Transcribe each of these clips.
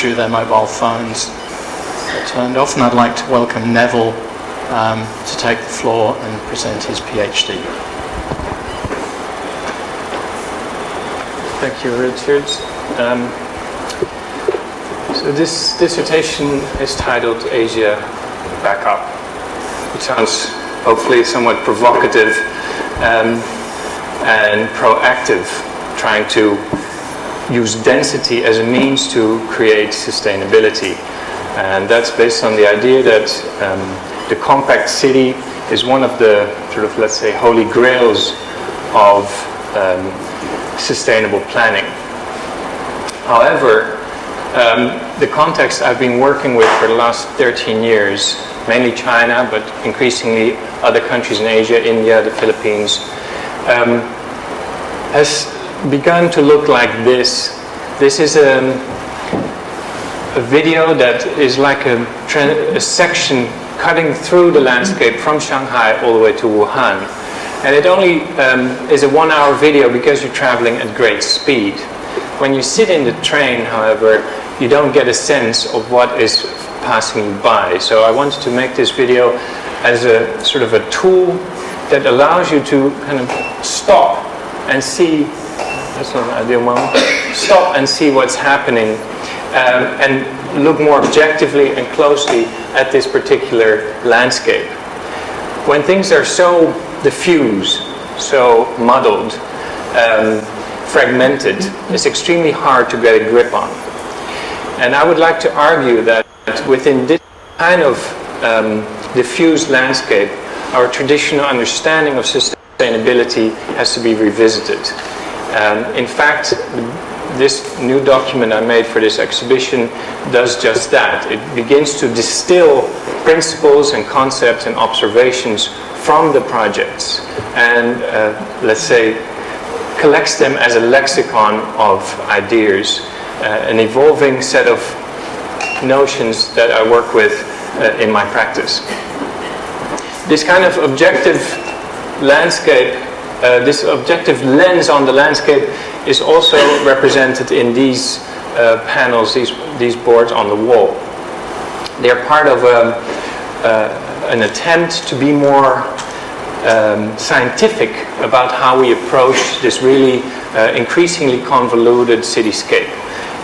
their mobile phones are turned off, and I'd like to welcome Neville to take the floor and present his PhD. Thank you, Richard. So this dissertation is titled Asia Backup, which sounds hopefully somewhat provocative and proactive, trying to use density as a means to create sustainability. And that's based on the idea that the compact city is one of the sort of, let's say, holy grails of sustainable planning. However, the context I've been working with for the last 13 years, mainly China, but increasingly other countries in Asia, India, the Philippines, has begun to look like this. This is a video that is like a section cutting through the landscape from Shanghai all the way to Wuhan. And it only is a 1-hour video because you're traveling at great speed. When you sit in the train, however, you don't get a sense of what is passing you by. So I wanted to make this video as a sort of a tool that allows you to kind of stop and see. That's not an ideal moment. Stop and see what's happening and look more objectively and closely at this particular landscape. When things are so diffuse, so muddled, fragmented, it's extremely hard to get a grip on. And I would like to argue that within this kind of diffuse landscape, our traditional understanding of sustainability has to be revisited. In fact, this new document I made for this exhibition does just that. It begins to distill principles and concepts and observations from the projects and, let's say, collects them as a lexicon of ideas, an evolving set of notions that I work with in my practice. This kind of objective landscape, this objective lens on the landscape is also represented in these panels, these boards on the wall. They're part of an attempt to be more scientific about how we approach this really increasingly convoluted cityscape.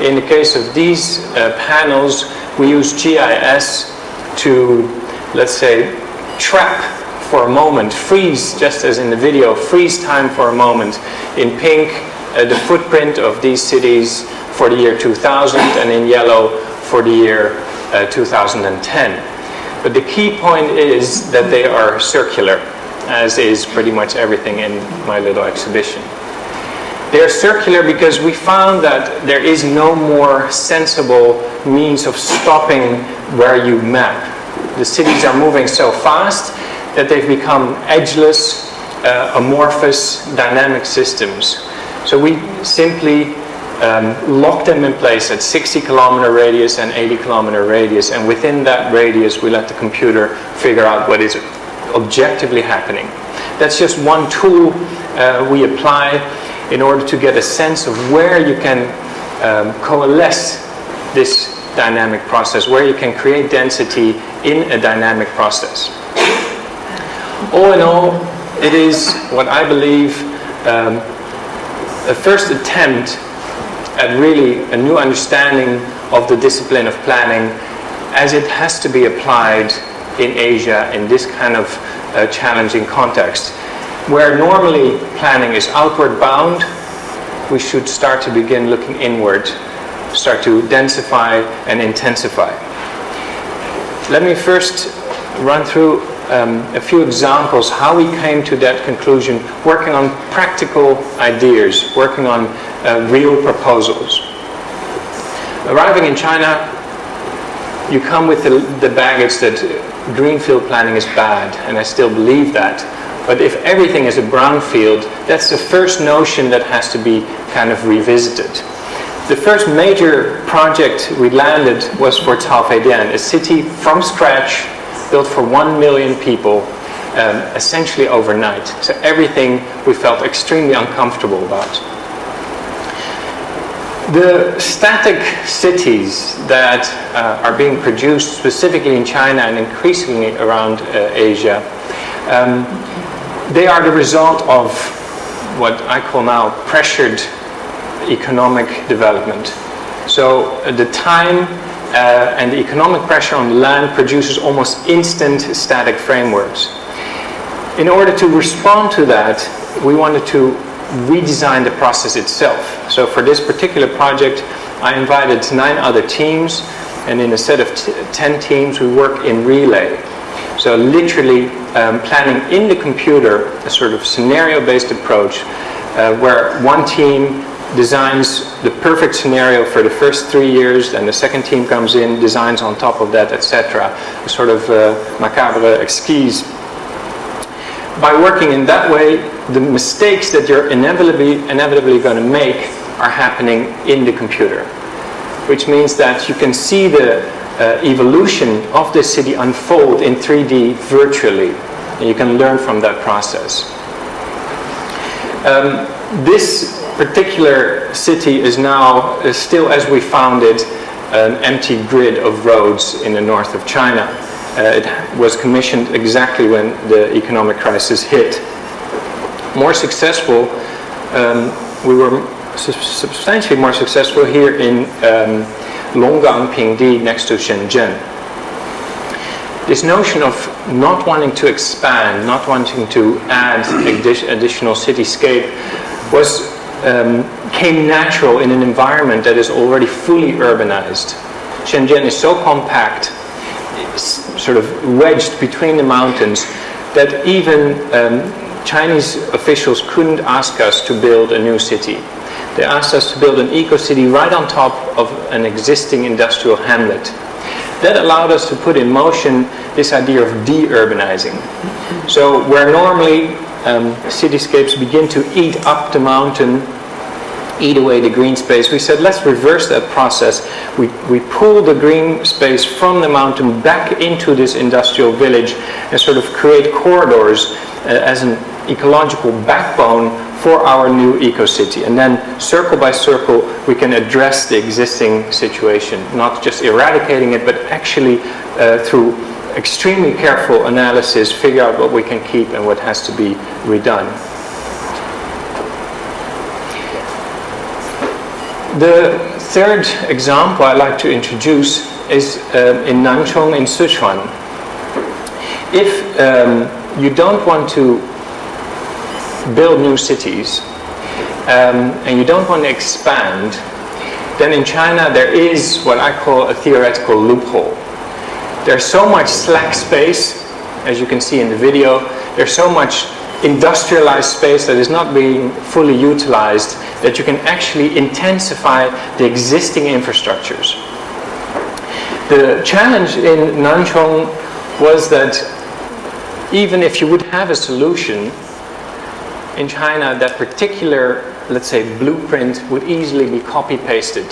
In the case of these panels, we use GIS to, let's say, trap for a moment, freeze, just as in the video, freeze time for a moment. In pink, the footprint of these cities for the year 2000, and in yellow for the year 2010. But the key point is that they are circular, as is pretty much everything in my little exhibition. They're circular because we found that there is no more sensible means of stopping where you map. The cities are moving so fast that they've become edgeless, amorphous, dynamic systems. So we simply lock them in place at 60-kilometer radius and 80-kilometer radius, and within that radius we let the computer figure out what is objectively happening. That's just one tool we apply in order to get a sense of where you can coalesce this dynamic process, where you can create density in a dynamic process. All in all, it is what I believe a first attempt at really a new understanding of the discipline of planning as it has to be applied in Asia in this kind of challenging context. Where normally planning is outward bound, we should start to begin looking inward, start to densify and intensify. Let me first run through a few examples how we came to that conclusion, working on practical ideas, working on real proposals. Arriving in China, you come with the baggage that greenfield planning is bad, and I still believe that. But if everything is a brownfield, that's the first notion that has to be kind of revisited. The first major project we landed was for Caofeidian, a city from scratch, built for 1 million people, essentially overnight. So everything we felt extremely uncomfortable about. The static cities that are being produced specifically in China and increasingly around Asia, they are the result of what I call now pressured economic development. So the time and the economic pressure on the land produces almost instant static frameworks. In order to respond to that, we wanted to redesign the process itself. So for this particular project, I invited 9 other teams, and in a set of 10 teams, we work in relay. So literally planning in the computer a sort of scenario-based approach where one team designs the perfect scenario for the first 3 years, then the second team comes in, designs on top of that, etc. A sort of macabre esquisse. By working in that way, the mistakes that you're inevitably going to make are happening in the computer, which means that you can see the evolution of the city unfold in 3D virtually, and you can learn from that process. This particular city is now still, as we found it, an empty grid of roads in the north of China. It was commissioned exactly when the economic crisis hit. More successful, we were substantially more successful here in Longgang Pingdi next to Shenzhen. This notion of not wanting to expand, not wanting to add additional cityscape came natural in an environment that is already fully urbanized. Shenzhen is so compact, sort of wedged between the mountains, that even Chinese officials couldn't ask us to build a new city. They asked us to build an eco-city right on top of an existing industrial hamlet. That allowed us to put in motion this idea of de-urbanizing. So where normally cityscapes begin to eat up the mountain, eat away the green space, we said let's reverse that process. We pull the green space from the mountain back into this industrial village and sort of create corridors as an ecological backbone for our new eco-city. And then circle by circle we can address the existing situation, not just eradicating it, but actually through extremely careful analysis figure out what we can keep and what has to be redone. The third example I'd like to introduce is in Nanchong in Sichuan. If you don't want to build new cities and you don't want to expand, then in China there is what I call a theoretical loophole. There's so much slack space, as you can see in the video, there's so much industrialized space that is not being fully utilized that you can actually intensify the existing infrastructures. The challenge in Nanchong was that even if you would have a solution in China, that particular, let's say, blueprint would easily be copy-pasted,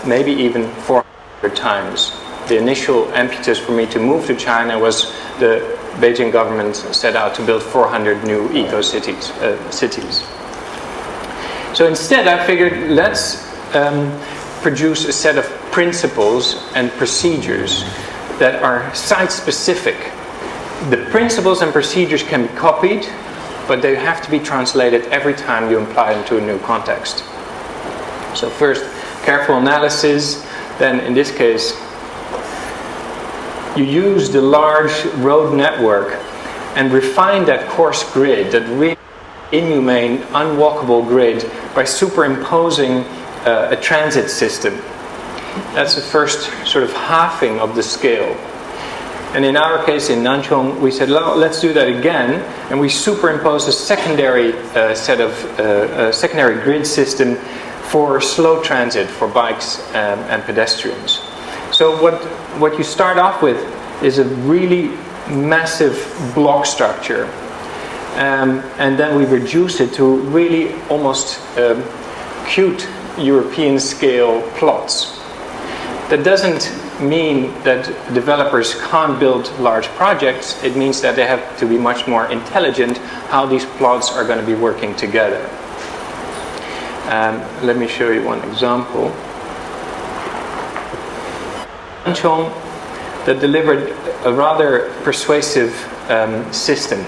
maybe even 400 times. The initial impetus for me to move to China was the Beijing government set out to build 400 new eco-cities. So instead I figured let's produce a set of principles and procedures that are site-specific. The principles and procedures can be copied, but they have to be translated every time you apply them to a new context. So first, careful analysis, then in this case, you use the large road network and refine that coarse grid, that really inhumane, unwalkable grid, by superimposing a transit system. That's the first sort of halving of the scale. And in our case in Nanchong, we said, let's do that again, and we superimpose a secondary secondary grid system for slow transit for bikes and pedestrians. So what you start off with is a really massive block structure, and then we reduce it to really almost cute European scale plots. That doesn't mean that developers can't build large projects. It means that they have to be much more intelligent how these plots are going to be working together. Let me show you one example. Nanchong that delivered a rather persuasive system.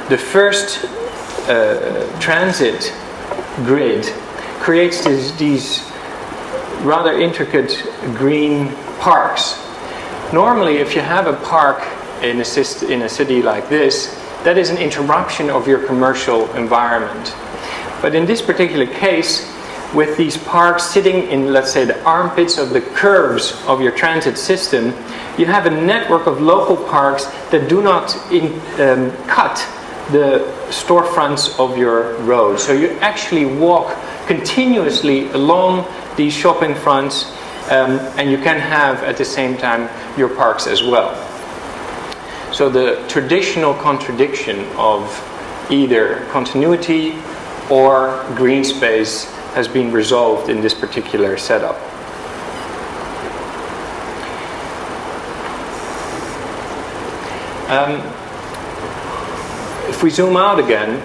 The first transit grid creates these rather intricate green parks. Normally, if you have a park in a city like this, that is an interruption of your commercial environment. But in this particular case, with these parks sitting in, let's say, the armpits of the curves of your transit system, you have a network of local parks that do not cut the storefronts of your road. So you actually walk continuously along these shopping fronts, and you can have at the same time your parks as well. So the traditional contradiction of either continuity or green space has been resolved in this particular setup. If we zoom out again,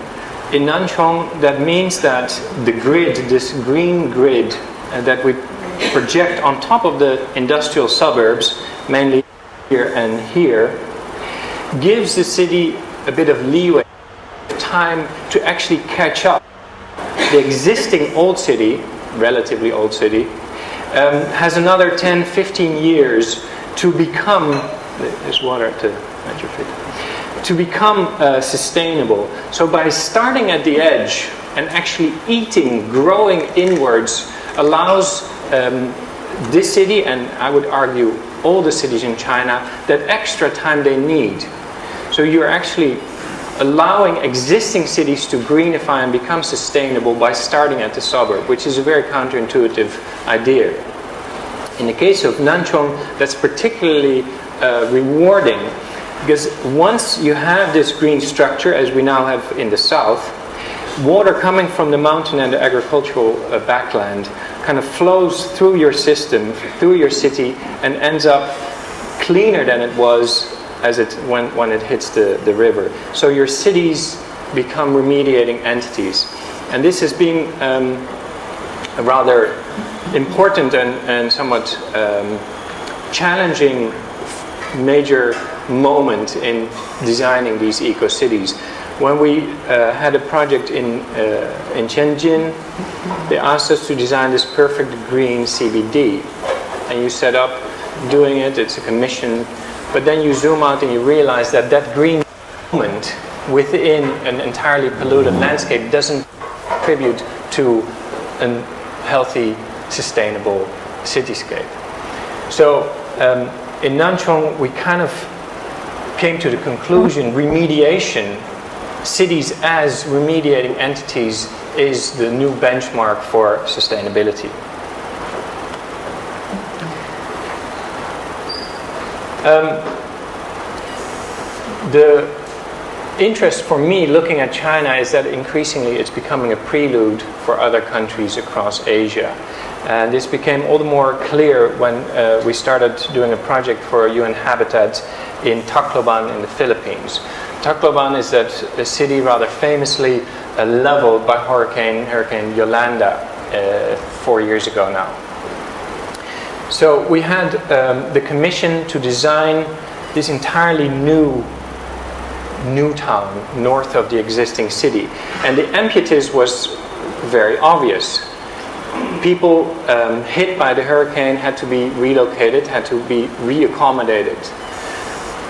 in Nanchong, that means that the grid, this green grid that we project on top of the industrial suburbs, mainly here and here, gives the city a bit of leeway, time to actually catch up. The existing old city, relatively old city, has another 10, 15 years to become, there's water to match your feet, to become sustainable. So by starting at the edge and actually eating, growing inwards, allows this city, and I would argue all the cities in China, that extra time they need. So you're actually allowing existing cities to greenify and become sustainable by starting at the suburb, which is a very counterintuitive idea. In the case of Nanchong, that's particularly rewarding, because once you have this green structure, as we now have in the south, water coming from the mountain and the agricultural backland kind of flows through your system, through your city, and ends up cleaner than it was as when it hits the river. So your cities become remediating entities. And this has been a rather important and somewhat challenging major moment in designing these eco-cities. When we had a project in Tianjin, they asked us to design this perfect green CBD. And you set up doing it, it's a commission. But then you zoom out and you realize that that green moment within an entirely polluted landscape doesn't contribute to a healthy, sustainable cityscape. So in Nanchong, we kind of came to the conclusion remediation, cities as remediating entities, is the new benchmark for sustainability. The interest for me looking at China is that increasingly it's becoming a prelude for other countries across Asia. And this became all the more clear when we started doing a project for UN Habitat in Tacloban in the Philippines. Tacloban is that a city rather famously leveled by Hurricane Yolanda 4 years ago now. So we had the commission to design this entirely new town north of the existing city. And the impetus was very obvious. People hit by the hurricane had to be relocated, had to be reaccommodated.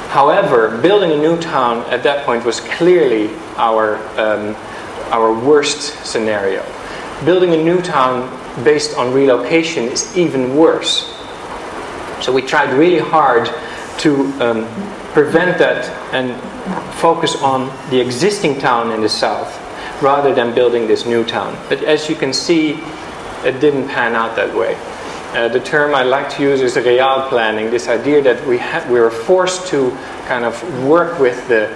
However, building a new town at that point was clearly our worst scenario. Building a new town based on relocation is even worse. So we tried really hard to prevent that and focus on the existing town in the south rather than building this new town. But as you can see, it didn't pan out that way. The term I like to use is real planning, this idea that we were forced to kind of work with the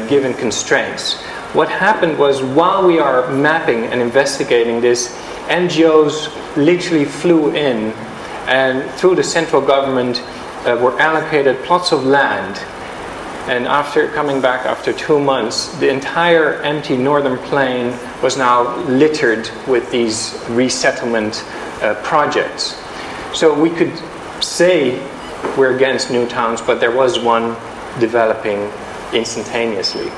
given constraints. What happened was, while we are mapping and investigating this, NGOs literally flew in and through the central government were allocated plots of land And after coming back after 2 months, the entire empty northern plain was now littered with these resettlement projects. So we could say we're against new towns, but there was one developing instantaneously.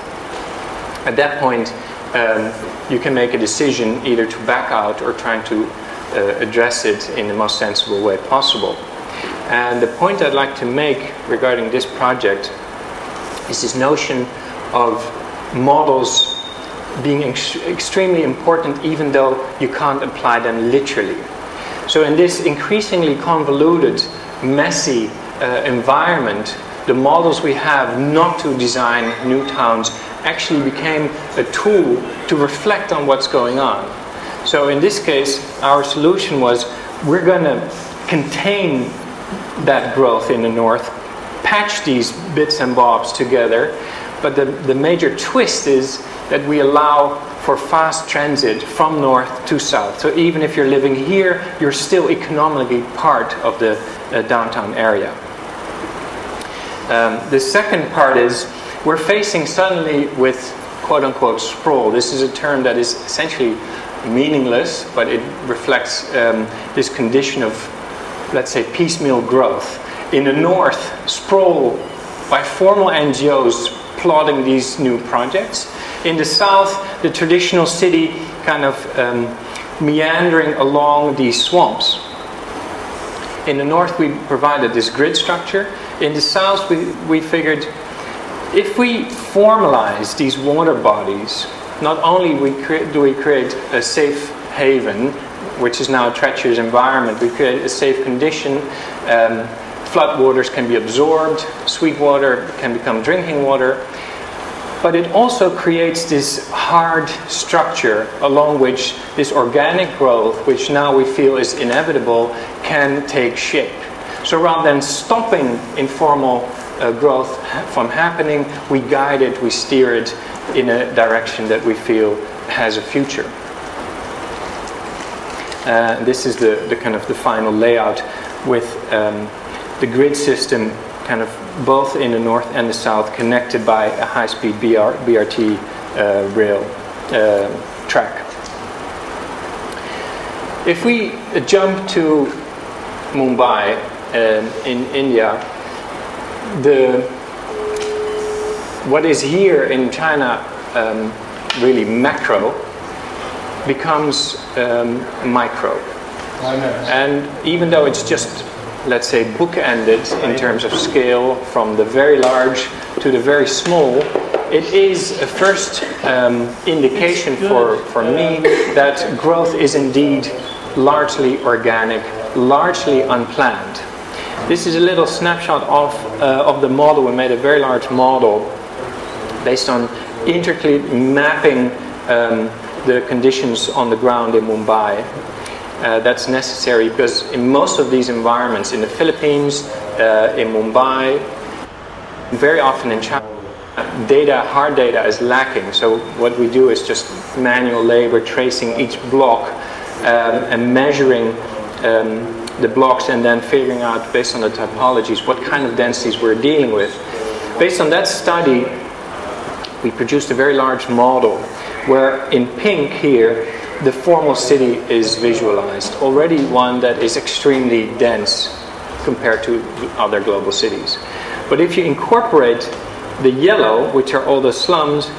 At that point, you can make a decision either to back out or trying to address it in the most sensible way possible. And the point I'd like to make regarding this project is this notion of models being extremely important even though you can't apply them literally. So in this increasingly convoluted, messy environment, the models we have not to design new towns actually became a tool to reflect on what's going on. So in this case, our solution was we're going to contain that growth in the north, patch these bits and bobs together, but the major twist is that we allow for fast transit from north to south. So even if you're living here, you're still economically part of the downtown area. The second part is we're facing suddenly with quote-unquote sprawl. This is a term that is essentially meaningless, but it reflects this condition of, let's say, piecemeal growth. In the north, sprawl by formal NGOs plotting these new projects. In the south, the traditional city kind of meandering along these swamps. In the north, we provided this grid structure. In the south, we figured if we formalize these water bodies, not only do we create a safe haven, which is now a treacherous environment, we create a safe condition. Floodwaters can be absorbed, sweet water can become drinking water, but it also creates this hard structure along which this organic growth, which now we feel is inevitable, can take shape. So rather than stopping informal growth from happening, we guide it, we steer it in a direction that we feel has a future. This is the kind of the final layout with the grid system kind of both in the north and the south connected by a high-speed BRT rail track. If we jump to Mumbai in India, what is here in China really macro becomes micro. And even though it's just, let's say, bookended in terms of scale from the very large to the very small, it is a first indication for me that growth is indeed largely organic, largely unplanned. This is a little snapshot of the model. We made a very large model based on intricately mapping the conditions on the ground in Mumbai. That's necessary because in most of these environments, in the Philippines, in Mumbai, very often in China, hard data is lacking. So what we do is just manual labor, tracing each block and measuring the blocks and then figuring out, based on the typologies, what kind of densities we're dealing with. Based on that study, we produced a very large model where in pink here, the formal city is visualized, already one that is extremely dense compared to other global cities. But if you incorporate the yellow, which are all the slums,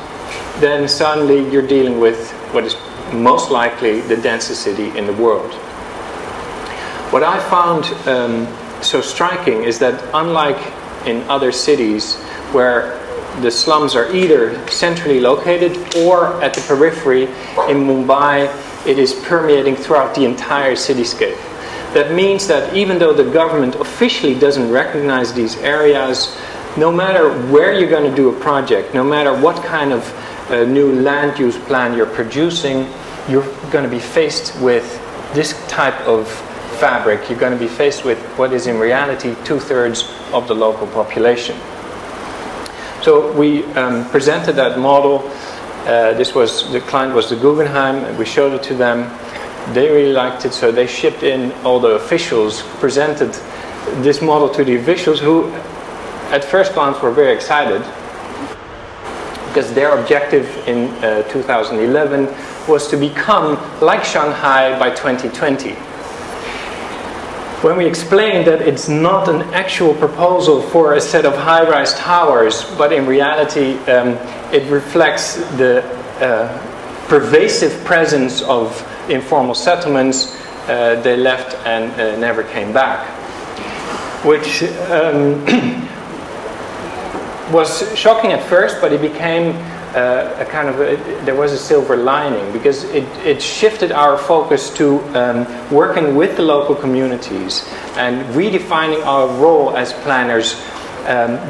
then suddenly you're dealing with what is most likely the densest city in the world. What I found so striking is that unlike in other cities where the slums are either centrally located or at the periphery, in Mumbai it is permeating throughout the entire cityscape. That means that even though the government officially doesn't recognize these areas, no matter where you're going to do a project, no matter what kind of new land use plan you're producing, you're going to be faced with this type of fabric. You're going to be faced with what is in reality 2/3 of the local population. So we presented that model. The client was the Guggenheim, and we showed it to them. They really liked it, so they shipped in all the officials, presented this model to the officials, who at first glance were very excited because their objective in 2011 was to become like Shanghai by 2020. When we explained that it's not an actual proposal for a set of high-rise towers, but in reality it reflects the pervasive presence of informal settlements, they left and never came back. Which was shocking at first, but it became a kind of there was a silver lining, because it shifted our focus to working with the local communities and redefining our role as planners,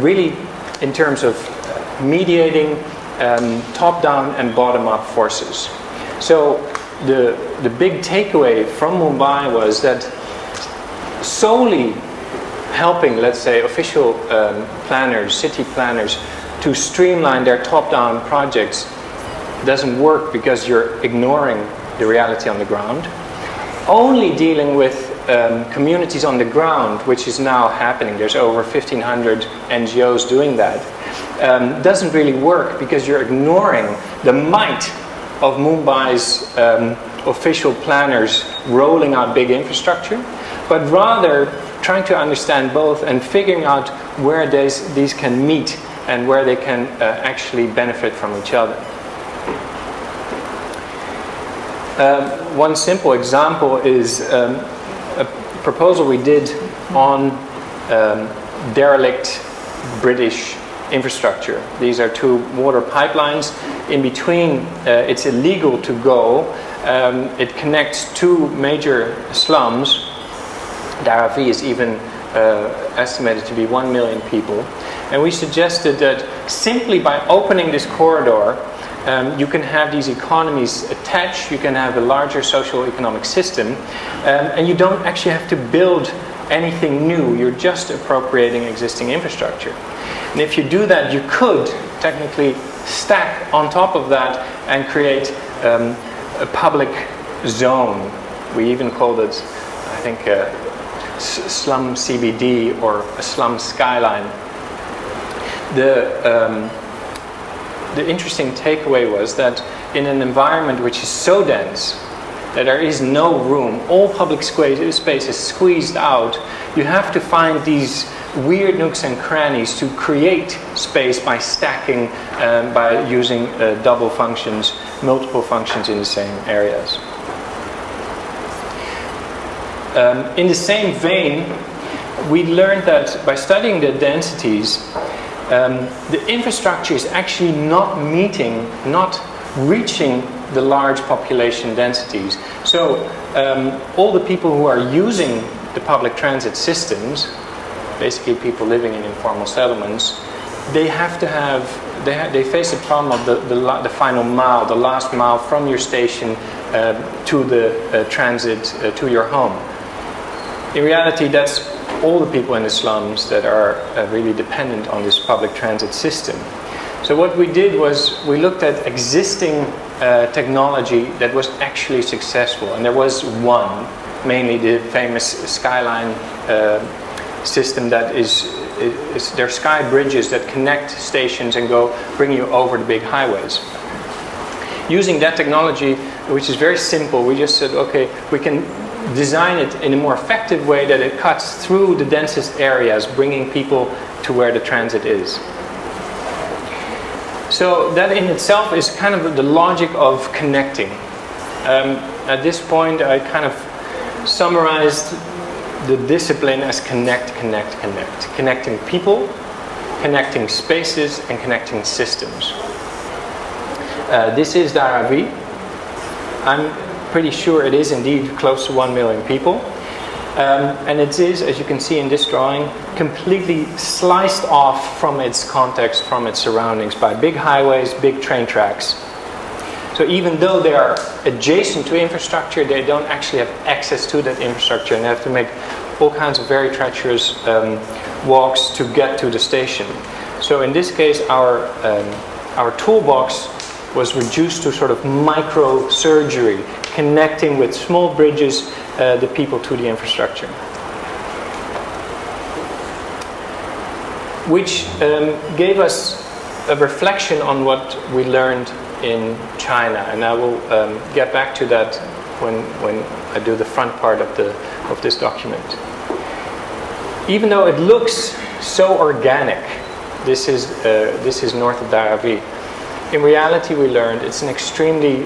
really in terms of mediating top-down and bottom-up forces. So the big takeaway from Mumbai was that solely helping, let's say, official planners, city planners, to streamline their top-down projects doesn't work, because you're ignoring the reality on the ground. Only dealing with communities on the ground, which is now happening, there's over 1,500 NGOs doing that, doesn't really work, because you're ignoring the might of Mumbai's official planners rolling out big infrastructure, but rather trying to understand both and figuring out where these can meet and where they can actually benefit from each other. One simple example is a proposal we did on derelict British infrastructure. These are two water pipelines. In between, it's illegal to go. It connects two major slums. Dharavi is even estimated to be 1 million people. And we suggested that simply by opening this corridor, you can have these economies attached, you can have a larger socio-economic system, and you don't actually have to build anything new, you're just appropriating existing infrastructure. And if you do that, you could technically stack on top of that and create a public zone. We even called it, I think, slum CBD or a slum skyline. The interesting takeaway was that in an environment which is so dense that there is no room, all public space is squeezed out, you have to find these weird nooks and crannies to create space by stacking, by using double functions, multiple functions in the same areas. In the same vein, we learned that by studying the densities, the infrastructure is actually not reaching the large population densities. So all the people who are using the public transit systems, basically people living in informal settlements, they have to have, they face the problem of the final mile, the last mile from your station to the transit to your home. In reality, that's all the people in the slums that are really dependent on this public transit system. So what we did was we looked at existing technology that was actually successful, and there was one, mainly the famous Skyline system that they're sky bridges that connect stations and bring you over the big highways. Using that technology, which is very simple, we just said, okay, we can design it in a more effective way that it cuts through the densest areas, bringing people to where the transit is. So that in itself is kind of the logic of connecting. At this point, I kind of summarized the discipline as connect, connect, connect. Connecting people, connecting spaces, and connecting systems. This is Dharavi. I'm pretty sure it is indeed close to 1 million people. And it is, as you can see in this drawing, completely sliced off from its context, from its surroundings, by big highways, big train tracks. So even though they are adjacent to infrastructure, they don't actually have access to that infrastructure, and they have to make all kinds of very treacherous walks to get to the station. So in this case, our toolbox was reduced to sort of micro-surgery, connecting with small bridges the people to the infrastructure. which gave us a reflection on what we learned in China, and I will get back to that when I do the front part of this document. Even though it looks so organic, this is north of Daravi. In reality, we learned it's an extremely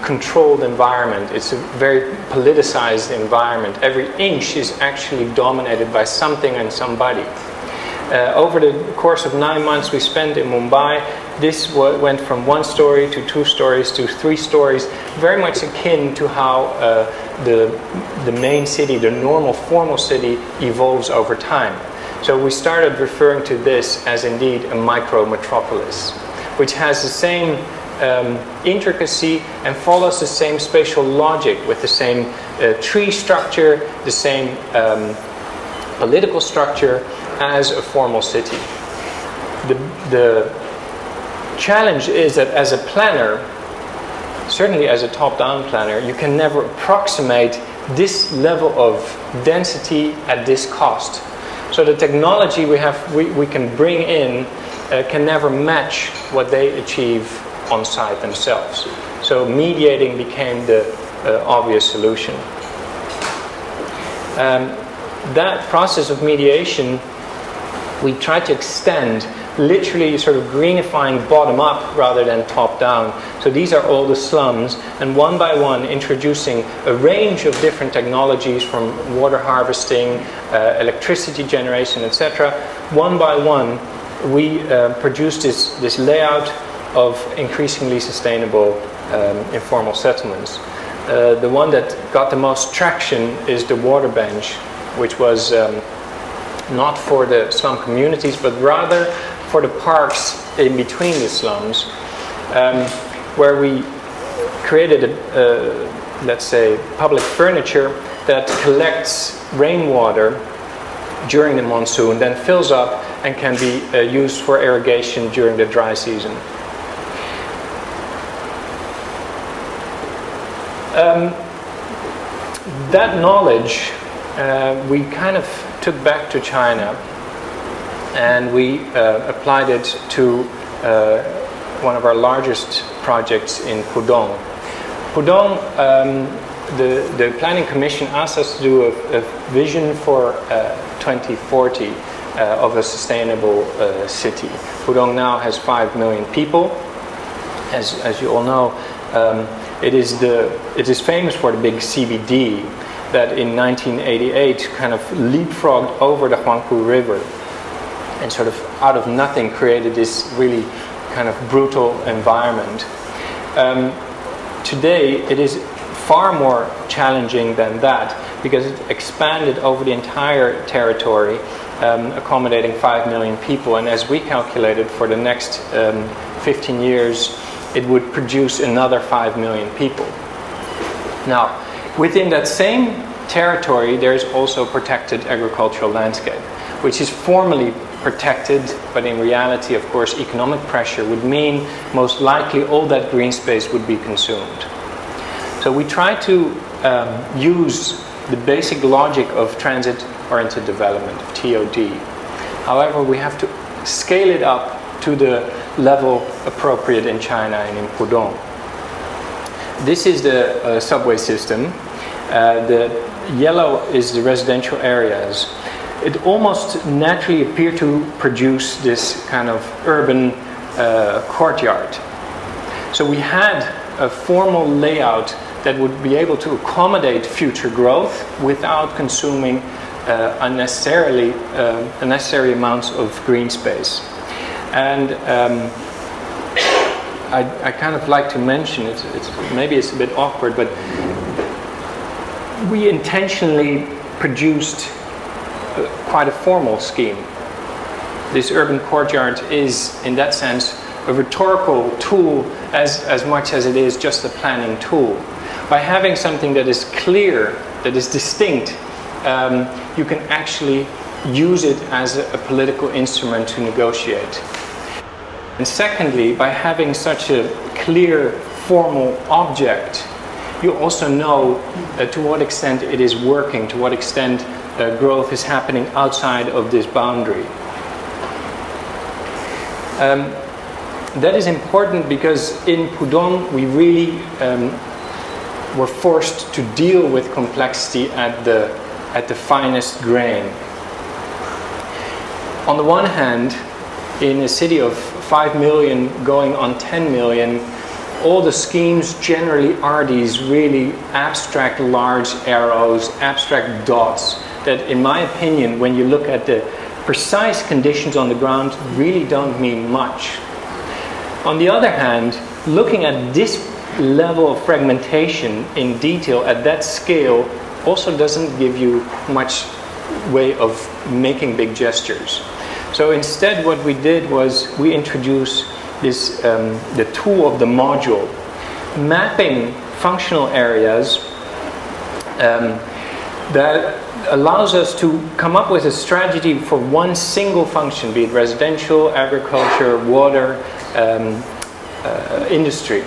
controlled environment. It's a very politicized environment. Every inch is actually dominated by something and somebody. Over the course of 9 months we spent in Mumbai, this went from 1 story to 2 stories to 3 stories, very much akin to how the main city, the normal formal city, evolves over time. So we started referring to this as indeed a micro-metropolis, which has the same intricacy and follows the same spatial logic with the same tree structure, the same political structure as a formal city. The challenge is that as a planner, certainly as a top-down planner, you can never approximate this level of density at this cost. So the technology we can bring in can never match what they achieve on site themselves. So mediating became the obvious solution. That process of mediation we tried to extend, literally sort of greenifying bottom up rather than top down. So these are all the slums, and one by one introducing a range of different technologies from water harvesting, electricity generation, etc. One by one we produced this layout of increasingly sustainable informal settlements. The one that got the most traction is the water bench, which was not for the slum communities, but rather for the parks in between the slums, where we created let's say, public furniture that collects rainwater during the monsoon, then fills up and can be used for irrigation during the dry season. That knowledge we kind of took back to China, and we applied it to one of our largest projects in Pudong. Pudong, the Planning Commission asked us to do a vision for 2040 of a sustainable city. Pudong now has 5 million people. As you all know, it is famous for the big CBD that in 1988 kind of leapfrogged over the Huangpu River and sort of out of nothing created this really kind of brutal environment. Today it is far more challenging than that because it expanded over the entire territory, accommodating 5 million people, and as we calculated for the next 15 years it would produce another 5 million people. Now, within that same territory, there is also protected agricultural landscape, which is formally protected, but in reality, of course, economic pressure would mean most likely all that green space would be consumed. So we try to use the basic logic of transit-oriented development, of TOD. However, we have to scale it up to the level appropriate in China and in Pudong. This is the subway system. The yellow is the residential areas. It almost naturally appeared to produce this kind of urban courtyard. So we had a formal layout that would be able to accommodate future growth without consuming unnecessary amounts of green space. And I kind of like to mention, maybe it's a bit awkward, but we intentionally produced quite a formal scheme. This urban courtyard is, in that sense, a rhetorical tool as much as it is just a planning tool. By having something that is clear, that is distinct, you can actually use it as a political instrument to negotiate. And secondly, by having such a clear, formal object, you also know to what extent it is working, to what extent growth is happening outside of this boundary. That is important because in Pudong we really were forced to deal with complexity at the finest grain. On the one hand, in a city of 5 million going on 10 million, all the schemes generally are these really abstract large arrows, abstract dots that, in my opinion, when you look at the precise conditions on the ground, really don't mean much. On the other hand, looking at this level of fragmentation in detail at that scale also doesn't give you much way of making big gestures. So instead what we did was we introduced this, the tool of the module, mapping functional areas that allows us to come up with a strategy for one single function, be it residential, agriculture, water, industry.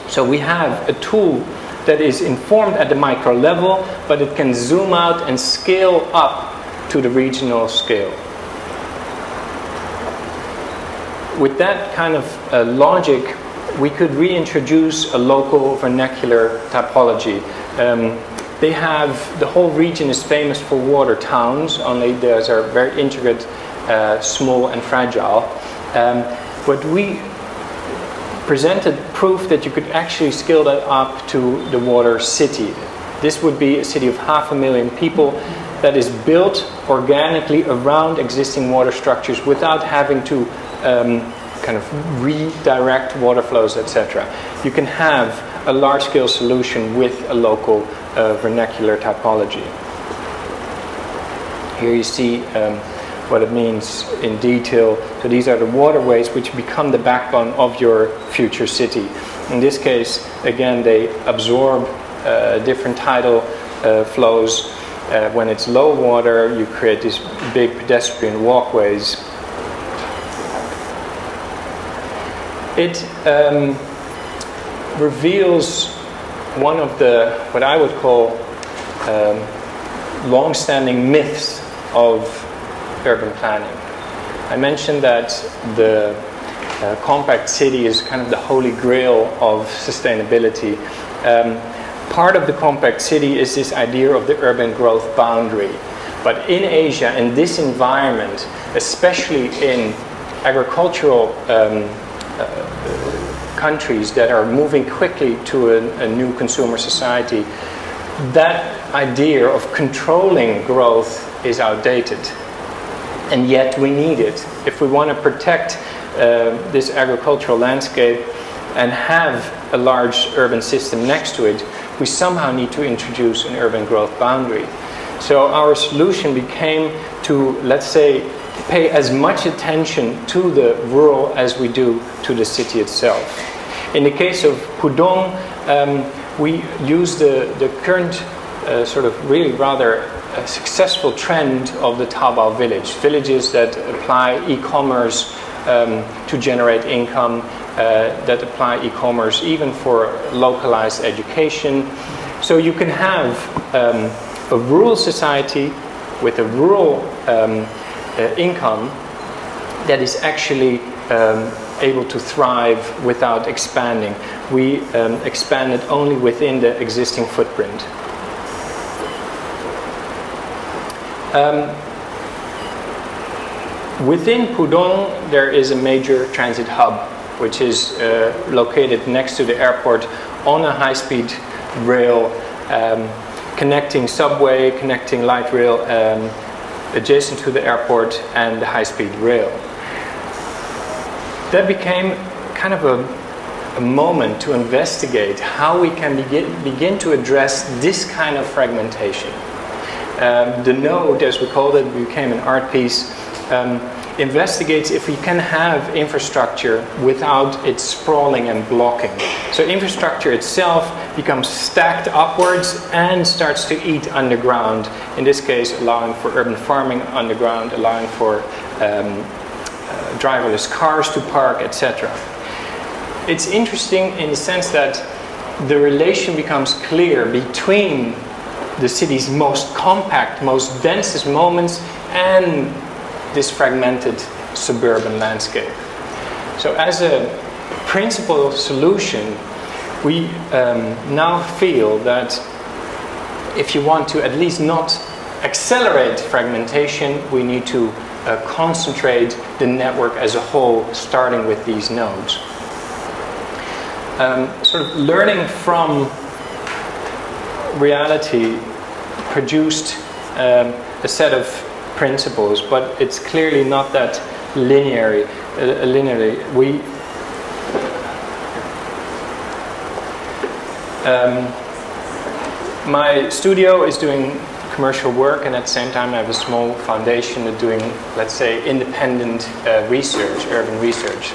So we have a tool that is informed at the micro level, but it can zoom out and scale up to the regional scale. With that kind of logic, we could reintroduce a local vernacular typology. They have, the whole region is famous for water towns, only those are very intricate, small and fragile. But we presented proof that you could actually scale that up to the water city. This would be a city of 500,000 people that is built organically around existing water structures without having to kind of redirect water flows, etc. You can have a large-scale solution with a local vernacular typology. Here you see what it means in detail. So these are the waterways which become the backbone of your future city. In this case, again, they absorb different tidal flows. When it's low water, you create these big pedestrian walkways. It reveals one of the, what I would call, long-standing myths of urban planning. I mentioned that the compact city is kind of the holy grail of sustainability. Part of the compact city is this idea of the urban growth boundary. But in Asia, in this environment, especially in agricultural countries that are moving quickly to a new consumer society, that idea of controlling growth is outdated. And yet we need it. If we want to protect this agricultural landscape and have a large urban system next to it, we somehow need to introduce an urban growth boundary. So our solution became to, let's say, pay as much attention to the rural as we do to the city itself. In the case of Pudong, we use the current sort of really rather successful trend of the Taobao village. Villages that apply e-commerce to generate income, that apply e-commerce even for localized education. So you can have a rural society with a rural income that is actually able to thrive without expanding. We expanded only within the existing footprint. Within Pudong, there is a major transit hub, which is located next to the airport on a high-speed rail, connecting subway, connecting light rail, adjacent to the airport and the high-speed rail. That became kind of a moment to investigate how we can begin to address this kind of fragmentation. The node, as we called it, became an art piece, investigates if we can have infrastructure without it sprawling and blocking. So infrastructure itself becomes stacked upwards and starts to eat underground, in this case allowing for urban farming underground, allowing for driverless cars to park, etc. It's interesting in the sense that the relation becomes clear between the city's most compact, most densest moments and this fragmented suburban landscape. So as a principal solution, we now feel that if you want to at least not accelerate fragmentation, we need to concentrate the network as a whole, starting with these nodes. Sort of learning from reality produced a set of principles, but it's clearly not that linearly. My studio is doing commercial work, and at the same time I have a small foundation doing, let's say, independent research, urban research.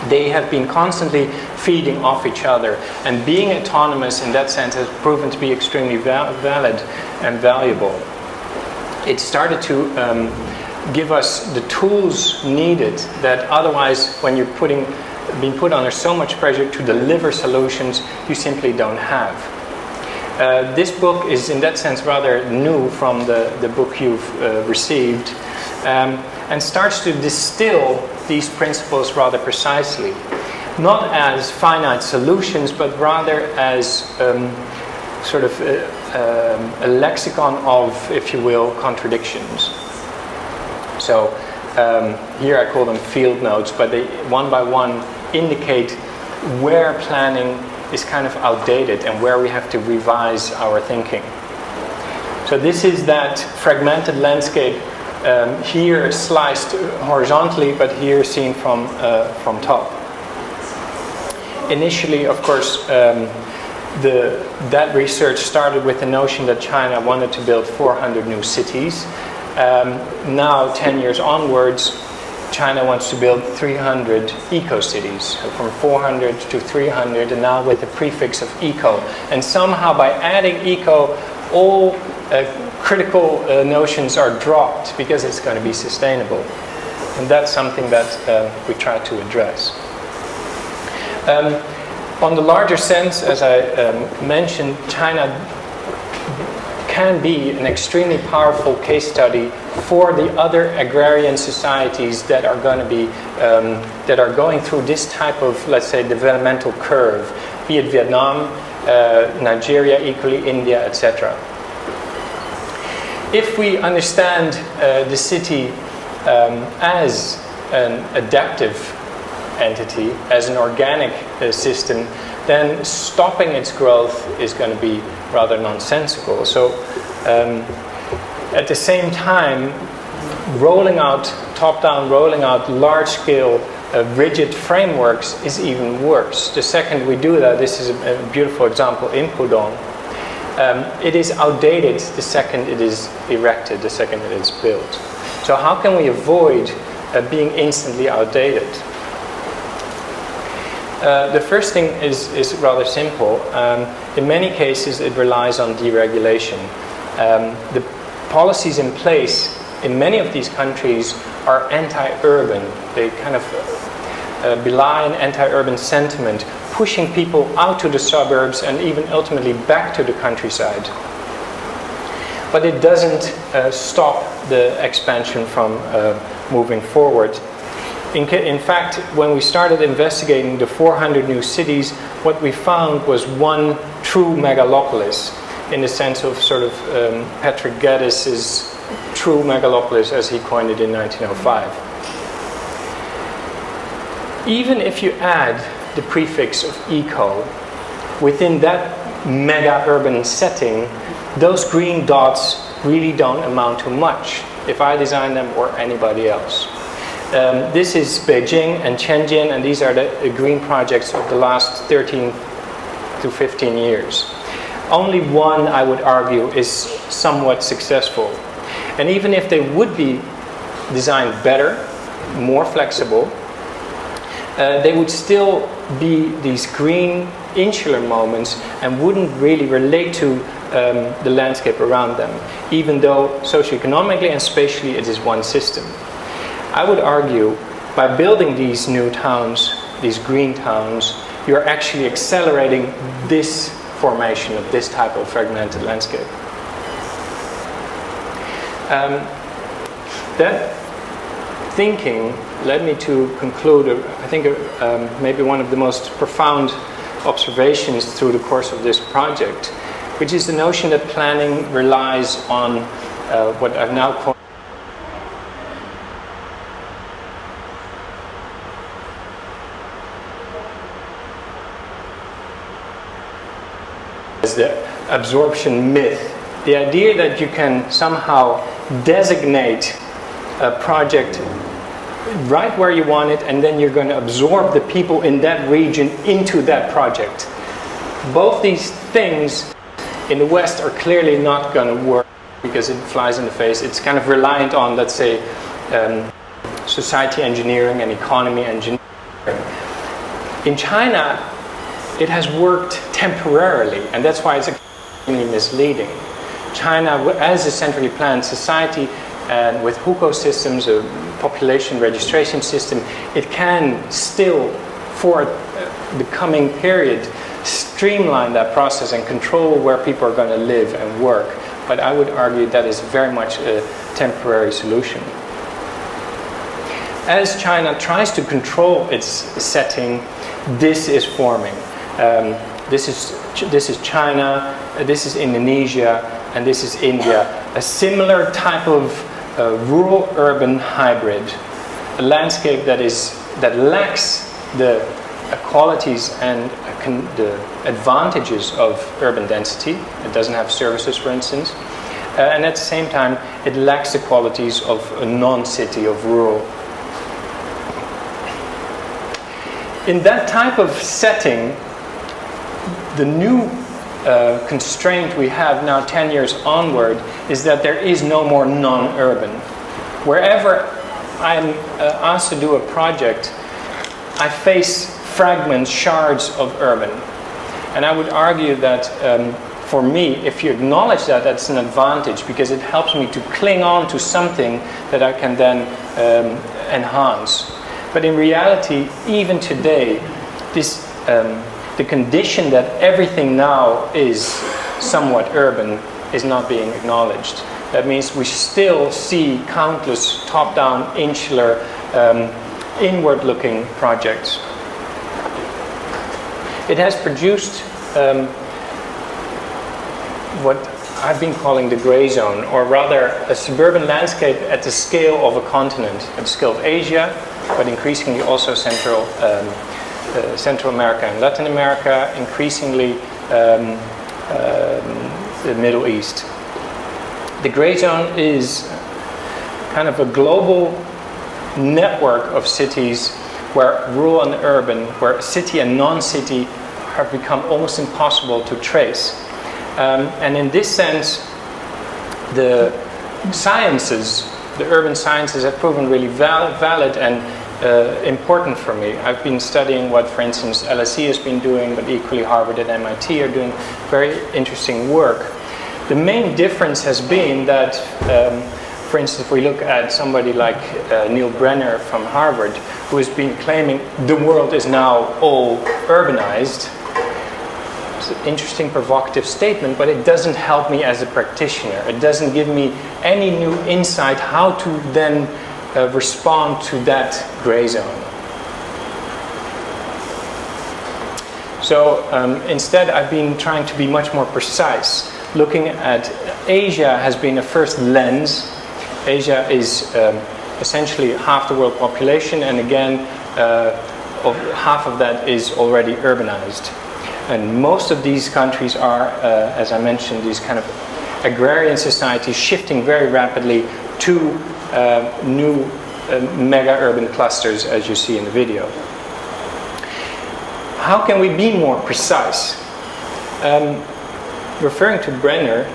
They have been constantly feeding off each other, and being autonomous in that sense has proven to be extremely valid and valuable. It started to give us the tools needed that otherwise, when you're being put under so much pressure to deliver solutions, you simply don't have. This book is in that sense rather new from the book you've received, and starts to distill these principles rather precisely, not as finite solutions, but rather as sort of a lexicon of, if you will, contradictions. So here I call them field notes, but they one by one indicate where planning is kind of outdated and where we have to revise our thinking. So this is that fragmented landscape, here sliced horizontally, but here seen from top. Initially, of course, that research started with the notion that China wanted to build 400 new cities. Now, 10 years onwards, China wants to build 300 eco-cities, so from 400 to 300, and now with the prefix of eco. And somehow by adding eco, all critical notions are dropped because it's going to be sustainable. And that's something that we try to address. On the larger sense, as I mentioned, China can be an extremely powerful case study for the other agrarian societies that are going to be that are going through this type of, let's say, developmental curve, be it Vietnam, Nigeria, equally India, etc. If we understand the city as an adaptive entity, as an organic system, then stopping its growth is going to be rather nonsensical. So at the same time, top-down rolling out large-scale rigid frameworks is even worse. The second we do that, this is a beautiful example in Pudong, it is outdated the second it is erected, the second it is built. So how can we avoid being instantly outdated? The first thing is rather simple. In many cases, it relies on deregulation. The policies in place in many of these countries are anti-urban. They kind of belie an anti-urban sentiment, pushing people out to the suburbs and even ultimately back to the countryside. But it doesn't stop the expansion from moving forward. In fact, when we started investigating the 400 new cities, what we found was one true megalopolis, in the sense of sort of Patrick Gaddis's true megalopolis, as he coined it in 1905. Even if you add the prefix of eco, within that mega-urban setting, those green dots really don't amount to much, if I design them or anybody else. This is Beijing and Shenzhen, and these are the green projects of the last 13 to 15 years. Only one, I would argue, is somewhat successful. And even if they would be designed better, more flexible, they would still be these green insular moments and wouldn't really relate to the landscape around them, even though socioeconomically and spatially it is one system. I would argue, by building these new towns, these green towns, you're actually accelerating this formation of this type of fragmented thinking led me to conclude, I think, maybe one of the most profound observations through the course of this project, which is the notion that planning relies on what I've now called as the absorption myth. The idea that you can somehow designate a project right where you want it, and then you're going to absorb the people in that region into that project. Both these things in the West are clearly not going to work because it flies in the face. It's kind of reliant on, let's say, society engineering and economy engineering. In China, it has worked temporarily, and that's why it's extremely misleading. China, as a centrally planned society, and with hukou systems, a population registration system, it can still, for the coming period, streamline that process and control where people are going to live and work. But I would argue that is very much a temporary solution. As China tries to control its setting, this is forming. This is China, this is Indonesia, and this is India. A similar type of rural-urban hybrid, a landscape that lacks the qualities and the advantages of urban density. It doesn't have services, for instance, and at the same time, it lacks the qualities of a non-city, of rural. In that type of setting, the new constraint we have now 10 years onward is that there is no more non-urban. Wherever I'm asked to do a project, I face fragments, shards of urban. And I would argue that for me, if you acknowledge that, that's an advantage because it helps me to cling on to something that I can then enhance. But in reality, even today, this the condition that everything now is somewhat urban is not being acknowledged. That means we still see countless top-down, insular, inward-looking projects. It has produced what I've been calling the gray zone, or rather a suburban landscape at the scale of a continent, at the scale of Asia, but increasingly also Central America and Latin America, increasingly the Middle East. The gray zone is kind of a global network of cities where rural and urban, where city and non-city have become almost impossible to trace. And in this sense, the sciences, the urban sciences, have proven really valid and important for me. I've been studying what, for instance, LSE has been doing, but equally Harvard and MIT are doing very interesting work. The main difference has been that, for instance, if we look at somebody like Neil Brenner from Harvard, who has been claiming the world is now all urbanized. It's an interesting, provocative statement, but it doesn't help me as a practitioner. It doesn't give me any new insight how to then respond to that gray zone. So instead, I've been trying to be much more precise. Looking at Asia has been a first lens. Asia is essentially half the world population, and again, half of that is already urbanized. And most of these countries are, as I mentioned, these kind of agrarian societies shifting very rapidly to new mega-urban clusters, as you see in the video. How can we be more precise? Referring to Brenner,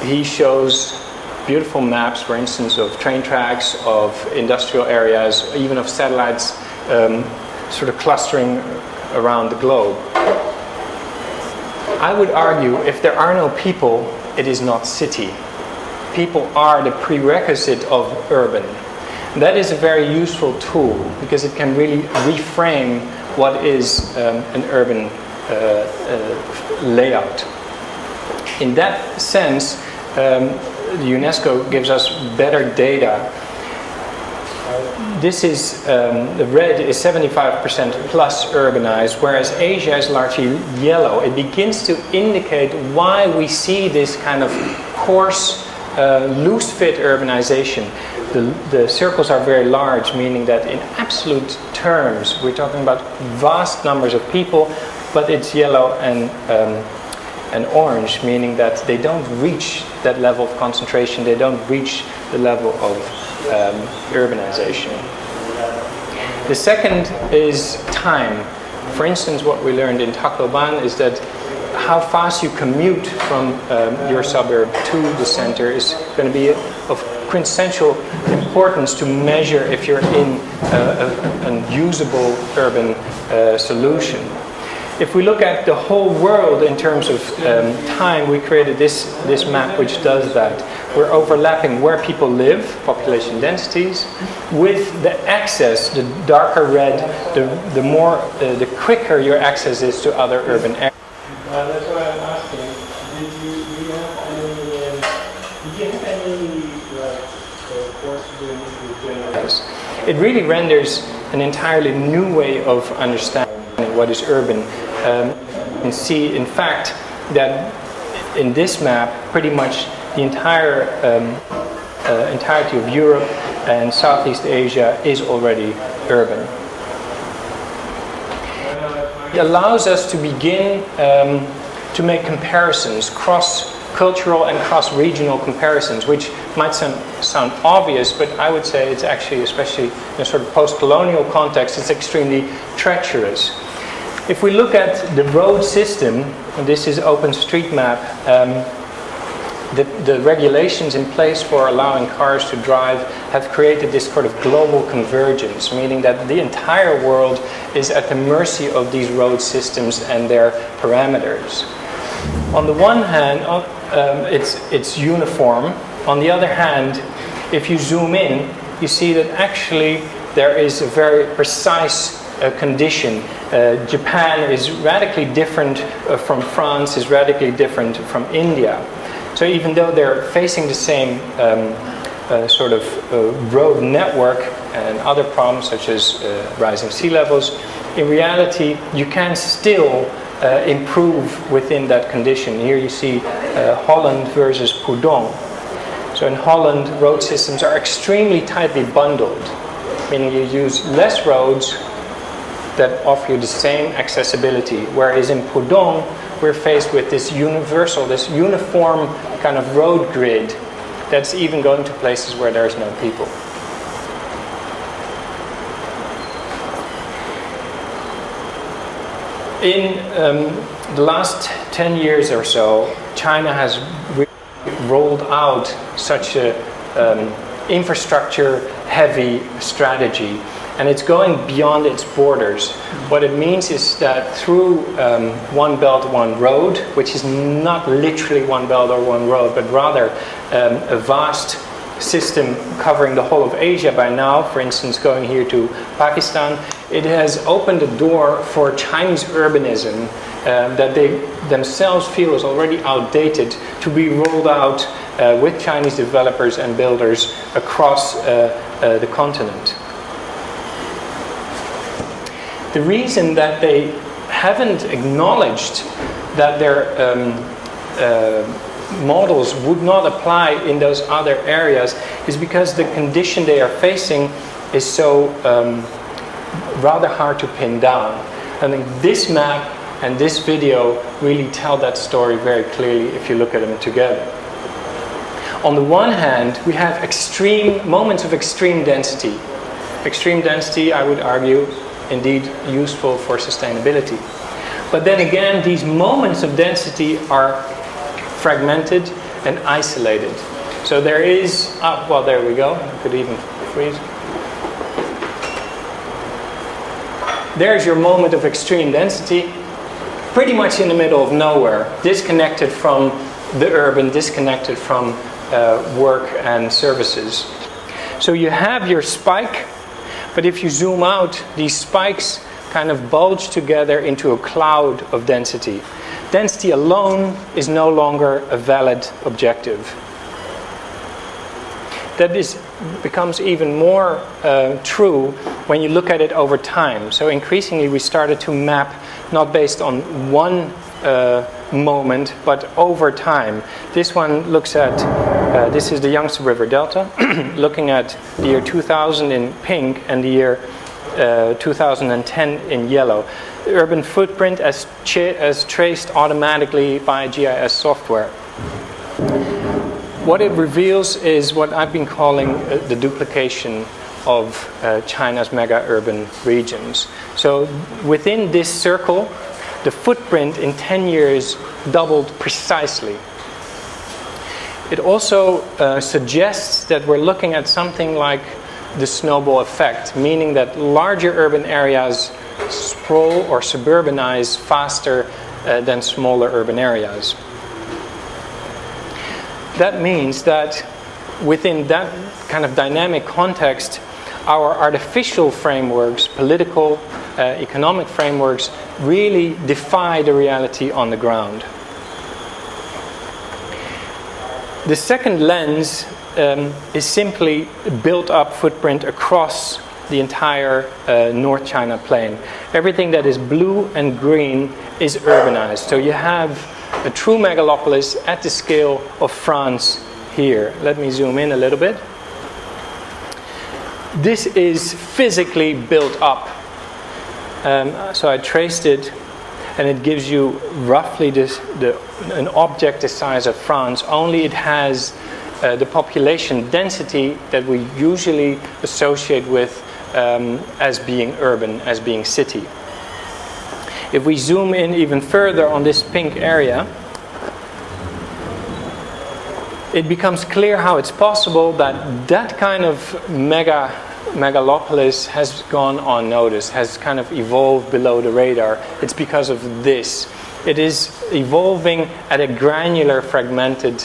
he shows beautiful maps, for instance, of train tracks, of industrial areas, even of satellites sort of clustering around the globe. I would argue if there are no people, it is not city. People are the prerequisite of urban. That is a very useful tool because it can really reframe what is an urban layout. In that sense, UNESCO gives us better data. This is, the red is 75% plus urbanized, whereas Asia is largely yellow. It begins to indicate why we see this kind of coarse, loose fit urbanization. The circles are very large, meaning that in absolute terms, we're talking about vast numbers of people, but it's yellow and orange, meaning that they don't reach that level of concentration, they don't reach the level of urbanization. The second is time. For instance, what we learned in Tacloban is that how fast you commute from your suburb to the center is going to be of quintessential importance to measure if you're in a usable urban solution. If we look at the whole world in terms of time, we created this map which does that. We're overlapping where people live, population densities, with the access, the darker red, the quicker your access is to other urban areas. That's why I'm asking, do you have any course doing this? It really renders an entirely new way of understanding what is urban. You can see, in fact, that in this map, pretty much the entire entirety of Europe and Southeast Asia is already urban. It allows us to begin to make comparisons, cross-cultural and cross-regional comparisons, which might sound obvious, but I would say it's actually, especially in a sort of post-colonial context, it's extremely treacherous. If we look at the road system, and this is OpenStreetMap, the regulations in place for allowing cars to drive have created this sort of global convergence, meaning that the entire world is at the mercy of these road systems and their parameters. On the one hand, it's uniform. On the other hand, if you zoom in, you see that actually there is a very precise condition. Japan is radically different from France, is radically different from India. So even though they're facing the same sort of road network and other problems such as rising sea levels, in reality you can still improve within that condition. Here you see Holland versus Pudong. So in Holland, road systems are extremely tightly bundled, meaning you use less roads that offer you the same accessibility, whereas in Pudong we're faced with this universal, this uniform kind of road grid that's even going to places where there's no people. In the last 10 years or so, China has rolled out such a infrastructure-heavy strategy, and it's going beyond its borders. What it means is that through One Belt, One Road, which is not literally one belt or one road, but rather a vast system covering the whole of Asia by now, for instance going here to Pakistan, it has opened a door for Chinese urbanism that they themselves feel is already outdated to be rolled out with Chinese developers and builders across the continent. The reason that they haven't acknowledged that their models would not apply in those other areas is because the condition they are facing is so rather hard to pin down. I think this map and this video really tell that story very clearly if you look at them together. On the one hand, we have moments of extreme density. Extreme density, I would argue, indeed useful for sustainability. But then again, these moments of density are fragmented and isolated. So there is, well, there we go. I could even freeze. There's your moment of extreme density, pretty much in the middle of nowhere, disconnected from the urban, disconnected from work and services. So you have your spike, but if you zoom out, these spikes kind of bulge together into a cloud of density. Density alone is no longer a valid objective. That is becomes even more true when you look at it over time. So increasingly we started to map not based on one moment, but over time. This one looks at, this is the Yangtze River Delta, looking at the year 2000 in pink and the year 2010 in yellow. The urban footprint as traced automatically by GIS software. What it reveals is what I've been calling the duplication of China's mega-urban regions. So within this circle, the footprint in 10 years doubled precisely. It also suggests that we're looking at something like the snowball effect, meaning that larger urban areas sprawl or suburbanize faster than smaller urban areas. That means that within that kind of dynamic context, our artificial frameworks, political, economic frameworks, really defy the reality on the ground. The second lens is simply built-up footprint across the entire North China plain. Everything that is blue and green is urbanized. So you have a true megalopolis at the scale of France here. Let me zoom in a little bit. This is physically built up. So I traced it, and it gives you roughly an object the size of France, only it has the population density that we usually associate with as being urban, as being city. If we zoom in even further on this pink area, it becomes clear how it's possible that that kind of megalopolis has gone unnoticed, has kind of evolved below the radar. It's because of this. It is evolving at a granular, fragmented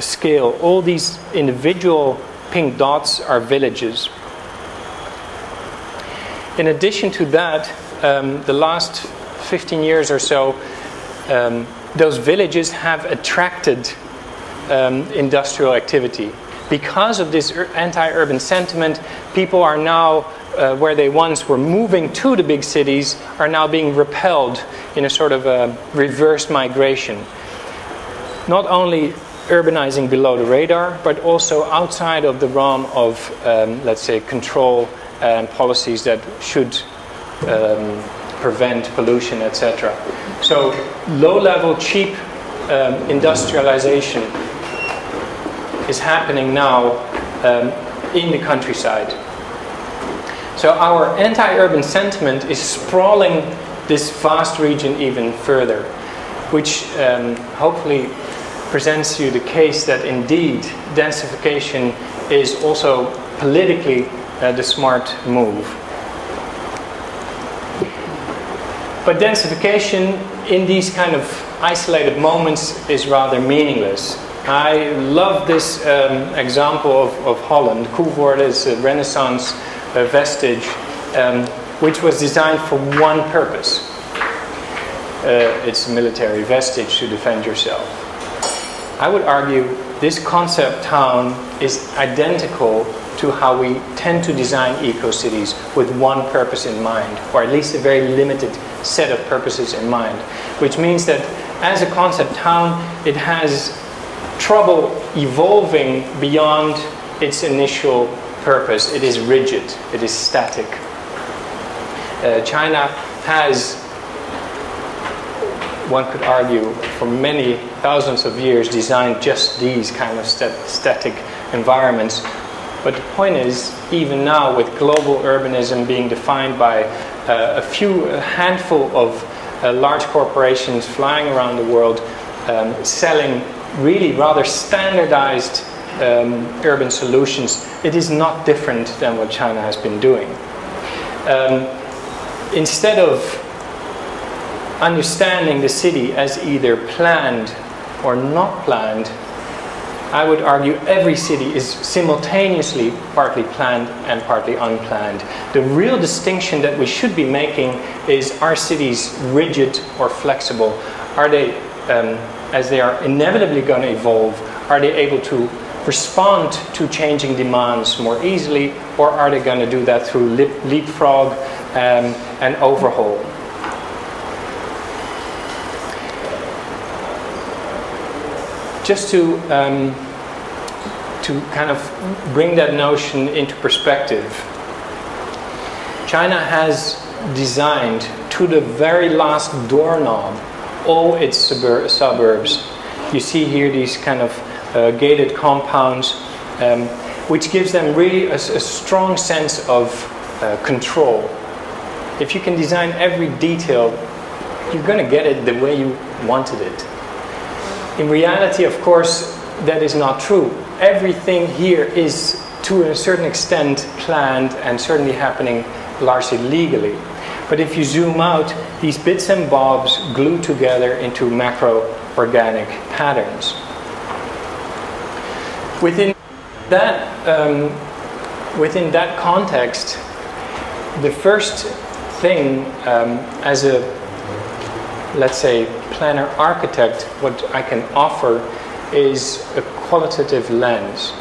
scale. All these individual pink dots are villages. In addition to that, the last 15 years or so, those villages have attracted industrial activity. Because of this anti-urban sentiment, people are now, where they once were moving to the big cities, are now being repelled in a sort of a reverse migration. Not only urbanizing below the radar, but also outside of the realm of, let's say, control and policies that should prevent pollution, etc. So low-level, cheap industrialization is happening now in the countryside. So our anti-urban sentiment is sprawling this vast region even further, which hopefully presents you the case that indeed densification is also politically the smart move. But densification in these kind of isolated moments is rather meaningless. I love this example of Holland. Coevorden is a Renaissance vestige which was designed for one purpose. It's a military vestige to defend yourself. I would argue this concept town is identical to how we tend to design eco-cities with one purpose in mind, or at least a very limited set of purposes in mind, which means that as a concept town, it has trouble evolving beyond its initial purpose. It is rigid, it is static. China has, one could argue, for many thousands of years designed just these kind of static environments. But the point is, even now with global urbanism being defined by a handful of large corporations flying around the world, selling really rather standardized urban solutions, it is not different than what China has been doing. Instead of understanding the city as either planned or not planned, I would argue every city is simultaneously partly planned and partly unplanned. The real distinction that we should be making is, are cities rigid or flexible? Are they, as they are inevitably going to evolve, are they able to respond to changing demands more easily, or are they going to do that through leapfrog and overhaul? Just to kind of bring that notion into perspective, China has designed to the very last doorknob all its suburbs. You see here these kind of gated compounds, which gives them really a strong sense of control. If you can design every detail, you're going to get it the way you wanted it. In reality, of course, that is not true. Everything here is, to a certain extent, planned and certainly happening largely legally. But if you zoom out, these bits and bobs glue together into macro-organic patterns. Within that context, the first thing as a, let's say, planner architect, what I can offer is a qualitative lens.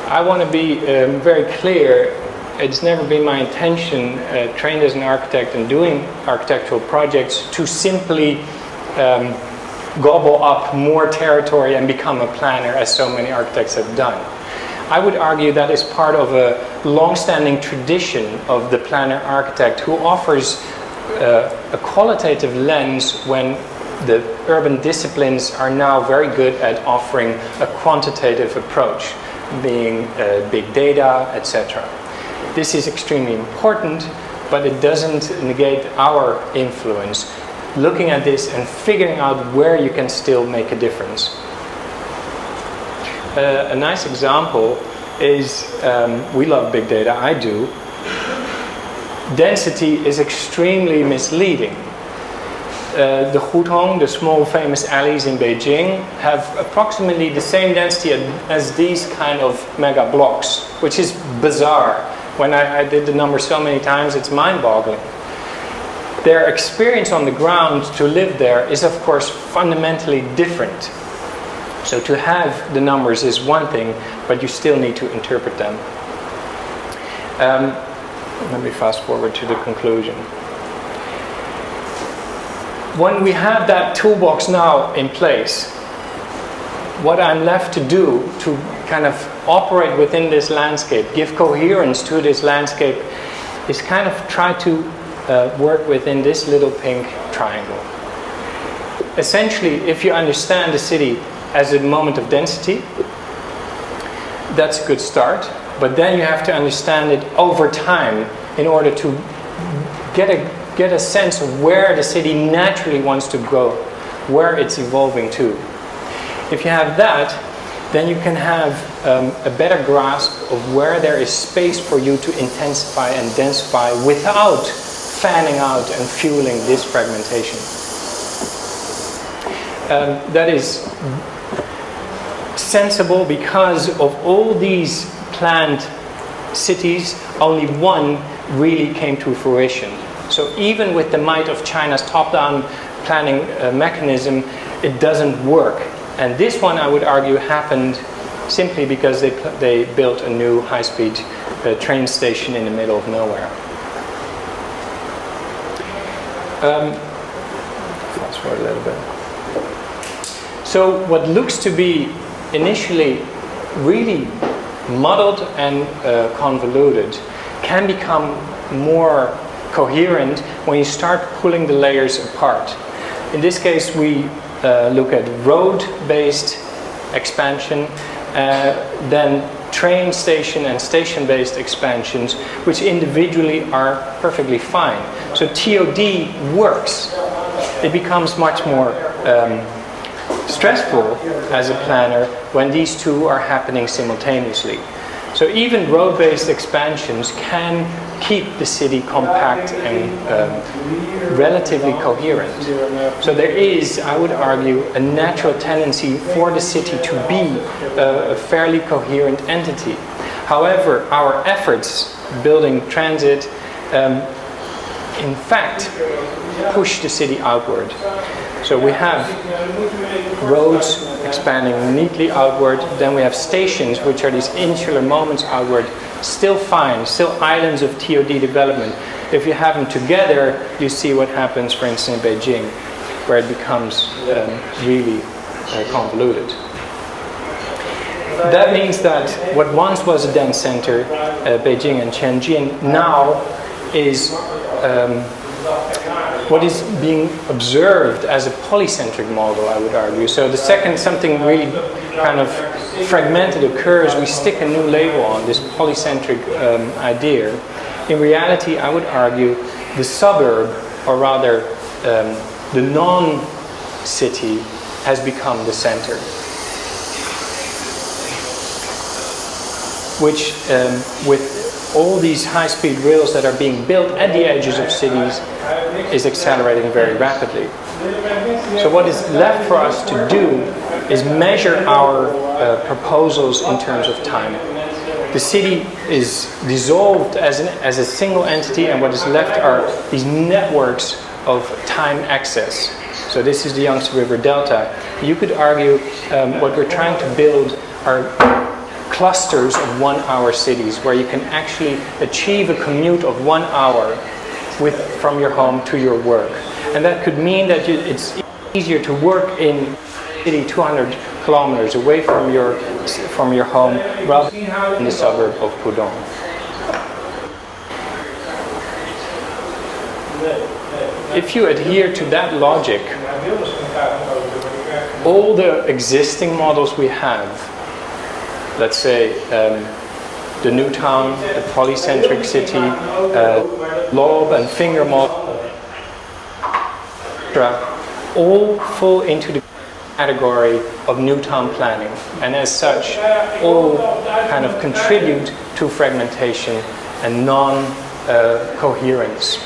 I want to be very clear. It's never been my intention, trained as an architect and doing architectural projects, to simply gobble up more territory and become a planner, as so many architects have done. I would argue that is part of a long-standing tradition of the planner architect, who offers a qualitative lens when the urban disciplines are now very good at offering a quantitative approach, being big data, etc. This is extremely important, but it doesn't negate our influence, looking at this and figuring out where you can still make a difference. A nice example is, we love big data, I do. Density is extremely misleading. The Hutong, the small famous alleys in Beijing, have approximately the same density as these kind of mega blocks, which is bizarre. When I did the number so many times, it's mind-boggling. Their experience on the ground to live there is, of course, fundamentally different. So to have the numbers is one thing, but you still need to interpret them. Let me fast forward to the conclusion. When we have that toolbox now in place, what I'm left to do to kind of operate within this landscape, give coherence to this landscape, is kind of try to work within this little pink triangle. Essentially, if you understand the city as a moment of density, that's a good start. But then you have to understand it over time in order to get a sense of where the city naturally wants to go, where it's evolving to. If you have that, then you can have a better grasp of where there is space for you to intensify and densify without fanning out and fueling this fragmentation. That is sensible because of all these planned cities, only one really came to fruition. So even with the might of China's top-down planning mechanism, it doesn't work. And this one, I would argue, happened simply because they built a new high-speed train station in the middle of nowhere. Fast forward a little bit. So what looks to be initially really muddled and convoluted can become more coherent when you start pulling the layers apart. In this case, we look at road-based expansion, then train station and station-based expansions, which individually are perfectly fine. So TOD works. It becomes much more stressful as a planner when these two are happening simultaneously. So even road-based expansions can keep the city compact and relatively coherent. So there is, I would argue, a natural tendency for the city to be a fairly coherent entity. However, our efforts building transit in fact push the city outward. So we have roads expanding neatly outward. Then we have stations, which are these insular moments outward, still fine, still islands of TOD development. If you have them together, you see what happens, for instance, in Beijing, where it becomes really convoluted. That means that what once was a dense center, Beijing and Tianjin, now is what is being observed as a polycentric model, I would argue. So the second something really kind of fragmented occurs, we stick a new label on this polycentric idea. In reality, I would argue the suburb, or rather the non-city, has become the center. Which, with all these high-speed rails that are being built at the edges of cities, is accelerating very rapidly. So what is left for us to do is measure our proposals in terms of time. The city is dissolved as a single entity, and what is left are these networks of time access. So this is the Yangtze River Delta. You could argue what we're trying to build are clusters of 1-hour cities where you can actually achieve a commute of 1 hour from your home to your work. And that could mean that it's easier to work in a city 200 kilometers away from your home rather than in the suburb of Pudong. If you adhere to that logic, all the existing models we have, let's say the new town, the polycentric city, lobe and finger model, all fall into the category of new town planning, and as such all kind of contribute to fragmentation and non-coherence.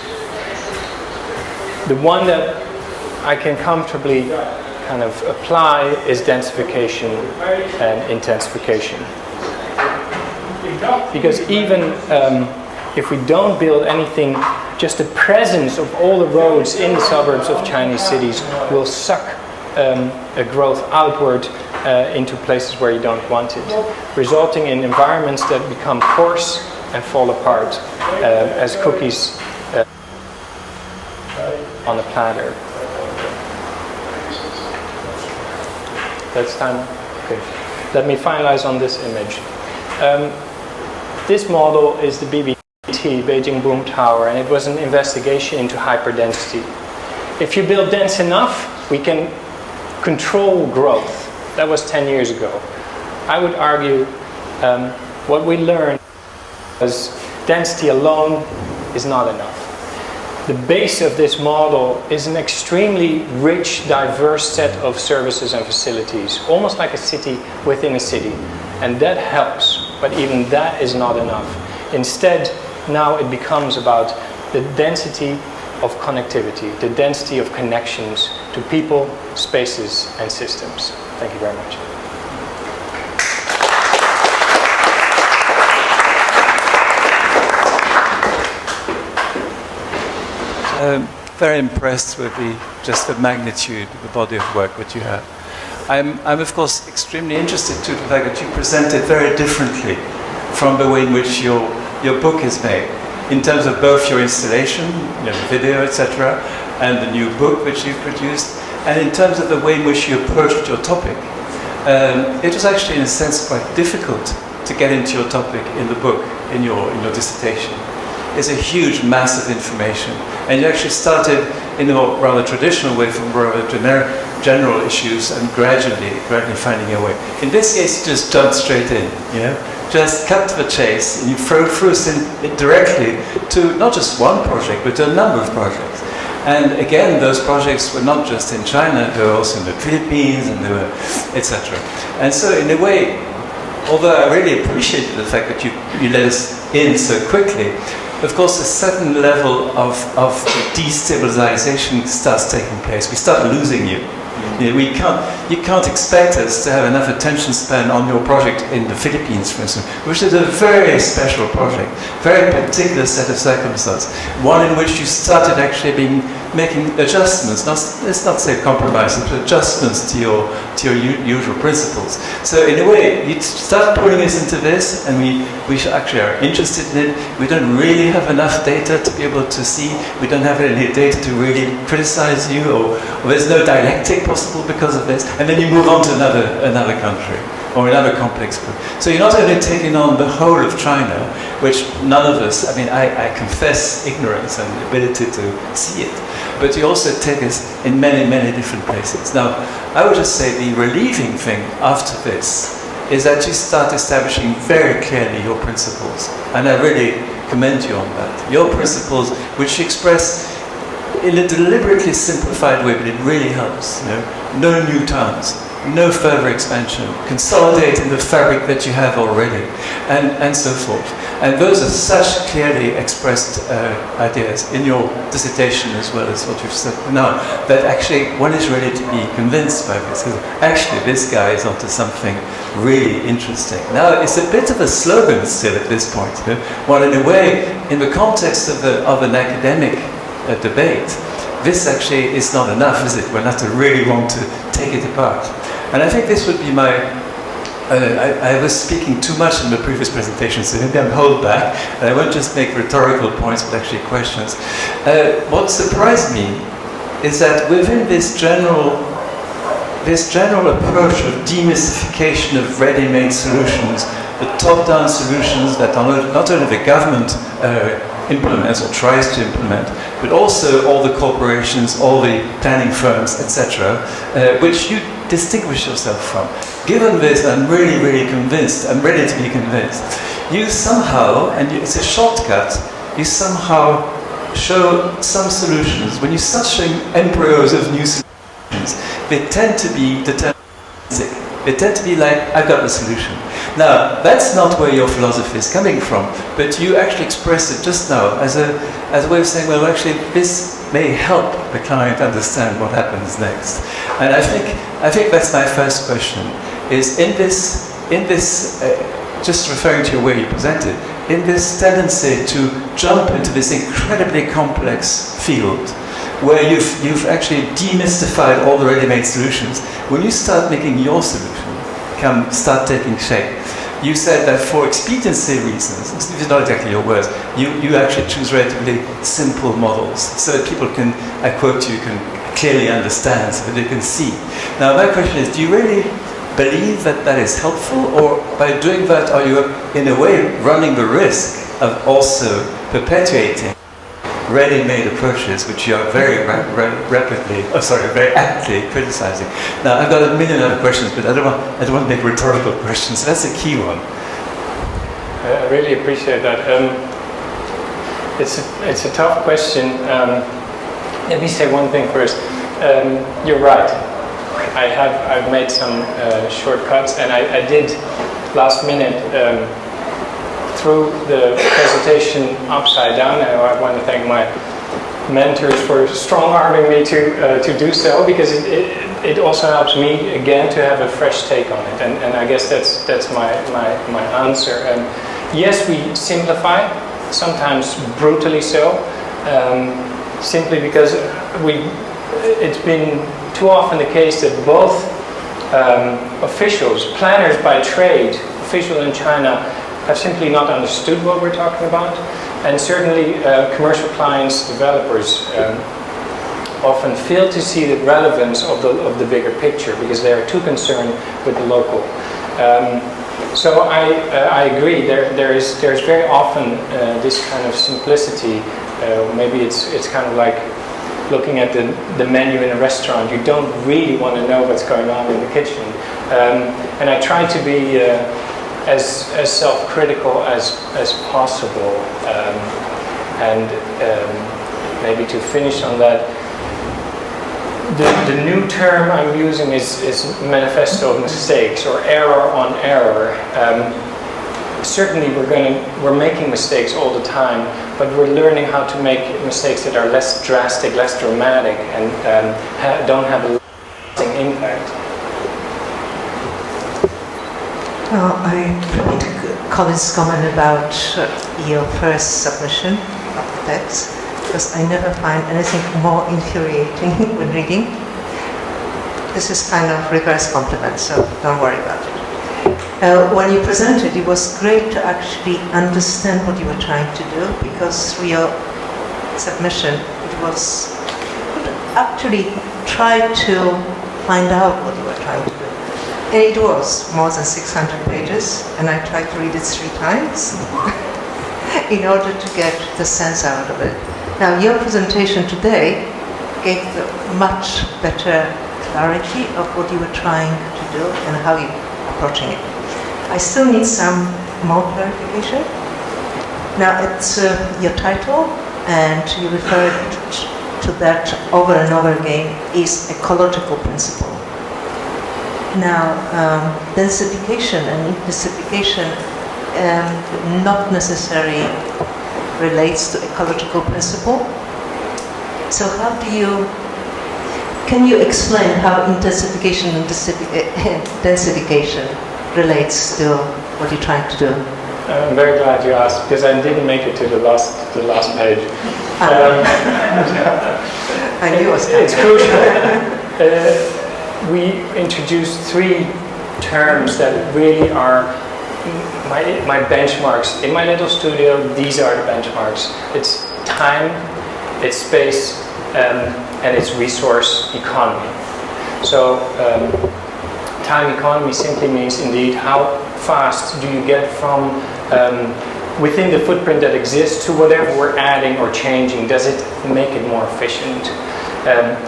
The one that I can comfortably kind of apply is densification and intensification. Because even if we don't build anything, just the presence of all the roads in the suburbs of Chinese cities will suck a growth outward into places where you don't want it, resulting in environments that become coarse and fall apart as cookies on a platter. That's time. Okay. Let me finalize on this image. This model is the BBT, Beijing Boom Tower, and it was an investigation into hyperdensity. If you build dense enough, we can control growth. That was 10 years ago. I would argue what we learned was density alone is not enough. The base of this model is an extremely rich, diverse set of services and facilities, almost like a city within a city. And that helps, but even that is not enough. Instead, now it becomes about the density of connectivity, the density of connections to people, spaces, and systems. Thank you very much. Very impressed with just the magnitude of the body of work that you have. I'm of course extremely interested to the fact that you present it very differently from the way in which your book is made, in terms of both your installation, the video, etc., and the new book which you've produced, and in terms of the way in which you approached your topic. It was actually, in a sense, quite difficult to get into your topic in the book, in your dissertation. It's a huge mass of information, and you actually started in a rather traditional way from rather general issues and gradually finding your way. In this case, you just jumped straight in, just cut to the chase, and you threw us in directly to not just one project, but to a number of projects. And again, those projects were not just in China, they were also in the Philippines, and they were, etc. And so, in a way, although I really appreciated the fact that you let us in so quickly, of course, a certain level of destabilization starts taking place. We start losing you, You know, you can't expect us to have enough attention span on your project in the Philippines, for instance, which is a very special project, very particular set of circumstances, one in which you started actually making adjustments, let's not say compromises, but adjustments to your usual principles. So in a way, you start pulling us into this, and we actually are interested in it. We don't really have enough data to be able to see. We don't have any data to really criticize you, or there's no dialectic possible because of this. And then you move on to another country or another complex group. So you're not only taking on the whole of China, which none of us, I mean, I confess ignorance and ability to see it, but you also take us in many, many different places. Now, I would just say the relieving thing after this is that you start establishing very clearly your principles. And I really commend you on that. Your principles, which you express in a deliberately simplified way, but it really helps. You know? No new towns, no further expansion, consolidating the fabric that you have already, and so forth. And those are such clearly expressed ideas in your dissertation as well as what you've said now, that actually one is ready to be convinced by this. Actually, this guy is onto something really interesting. Now, it's a bit of a slogan still at this point. You know? Well, in a way, in the context of an academic debate, this actually is not enough, is it? We're not to really want to take it apart. And I think this would be my... I was speaking too much in the previous presentation, so maybe I'm held back, and I won't just make rhetorical points, but actually questions. What surprised me is that within this general approach of demystification of ready-made solutions, the top-down solutions that are not only the government implements or tries to implement, but also all the corporations, all the planning firms, etc., which you distinguish yourself from. Given this, I'm really, really convinced, I'm ready to be convinced. You somehow, and it's a shortcut, you somehow show some solutions. When you start showing embryos of new solutions, they tend to be deterministic. They tend to be like, I've got the solution. Now, that's not where your philosophy is coming from, but you actually express it just now as a way of saying, well, actually, this may help the client understand what happens next. And I think that's my first question, is in this, just referring to your way you presented, in this tendency to jump into this incredibly complex field, where you've actually demystified all the ready-made solutions, when you start making your solution start taking shape, you said that for expediency reasons, this is not exactly your words, you actually choose relatively simple models, so that people can, I quote you, can clearly understand, so that they can see. Now my question is, do you really believe that that is helpful, or by doing that are you in a way running the risk of also perpetuating ready-made approaches, which you are very very aptly criticizing? Now, I've got a million other questions, but I don't want to make rhetorical questions. So that's a key one. I really appreciate that. It's a tough question. Let me say one thing first. You're right. I've made some shortcuts, and I did last minute. Through the presentation upside down, and I want to thank my mentors for strong-arming me to do so, because it also helps me again to have a fresh take on it, and I guess that's my answer. Yes, we simplify, sometimes brutally so, simply because it's been too often the case that both officials, planners by trade, officials in China, have simply not understood what we're talking about, and certainly commercial clients, developers, often fail to see the relevance of the bigger picture because they are too concerned with the local. So I agree. There's very often this kind of simplicity. Maybe it's kind of like looking at the menu in a restaurant. You don't really want to know what's going on in the kitchen, and I try to be as self-critical as possible, and maybe to finish on that, the new term I'm using is manifesto of mistakes, or error on error. Certainly we're making mistakes all the time, but we're learning how to make mistakes that are less drastic, less dramatic, and don't have a lasting impact. Well, I repeat Colin's comment about your first submission of the text, because I never find anything more infuriating when reading. This is kind of reverse compliment, so don't worry about it. When you presented, it was great to actually understand what you were trying to do, because through your submission, it was actually try to find out what you were trying to do. And it was more than 600 pages, and I tried to read it 3 times in order to get the sense out of it. Now, your presentation today gave the much better clarity of what you were trying to do and how you were approaching it. I still need some more clarification. Now, it's your title, and you referred to that over and over again, is ecological principle. Now, densification and intensification not necessarily relates to ecological principle. So how can you explain how intensification and densification relates to what you're trying to do? I'm very glad you asked, because I didn't make it to the last page. I knew it was coming. It's crucial. We introduced 3 terms that really are my benchmarks. In my little studio, these are the benchmarks. It's time, it's space, and it's resource economy. So time economy simply means indeed how fast do you get from within the footprint that exists to whatever we're adding or changing. Does it make it more efficient?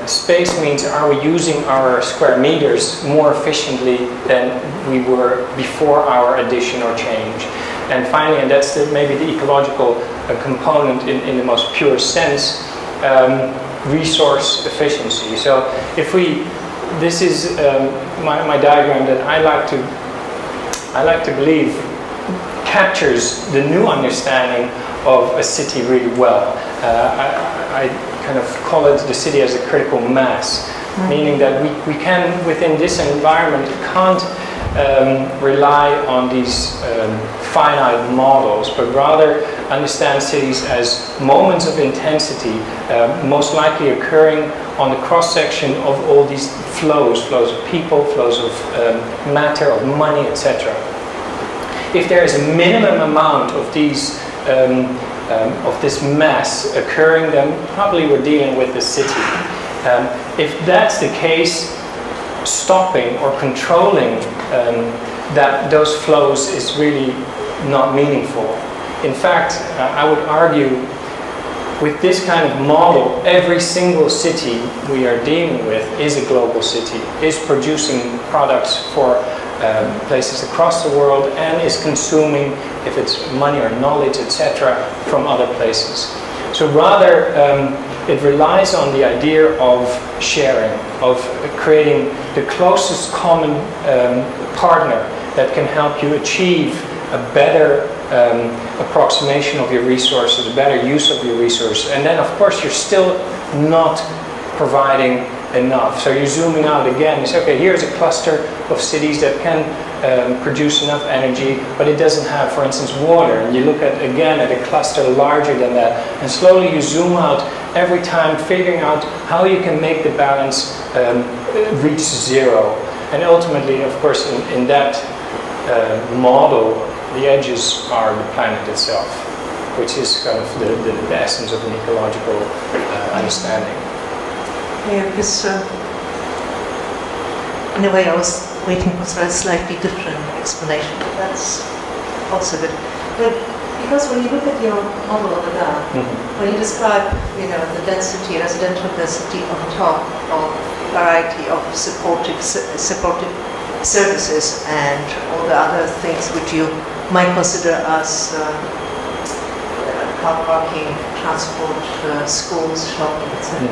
Space means, are we using our square meters more efficiently than we were before our addition or change? And finally, and that's maybe the ecological component in the most pure sense, resource efficiency. So if this is my diagram that I like to believe captures the new understanding of a city really well. I kind of call it the city as a critical mass, meaning that we can, within this environment, can't rely on these finite models, but rather understand cities as moments of intensity, most likely occurring on the cross-section of all these flows of people, flows of matter, of money, etc. If there is a minimum amount of these of this mass occurring, then probably we're dealing with the city. If that's the case, stopping or controlling those flows is really not meaningful. In fact, I would argue with this kind of model, every single city we are dealing with is a global city, is producing products for places across the world, and is consuming, if it's money or knowledge, etc., from other places. So rather, it relies on the idea of sharing, of creating the closest common partner that can help you achieve a better approximation of your resources, a better use of your resources. And then, of course, you're still not providing enough. So you're zooming out again. You say, okay, here's a cluster of cities that can produce enough energy, but it doesn't have, for instance, water. And you look at a cluster larger than that, and slowly you zoom out every time, figuring out how you can make the balance reach zero. And ultimately, of course, in that model, the edges are the planet itself, which is kind of the essence of an ecological understanding. Yeah, because in a way I was waiting for a slightly different explanation, but that's also good. But because when you look at your model over there, when you describe, the density, residential density on top of a variety of supportive services and all the other things which you might consider as car parking, transport, schools, shopping, etc.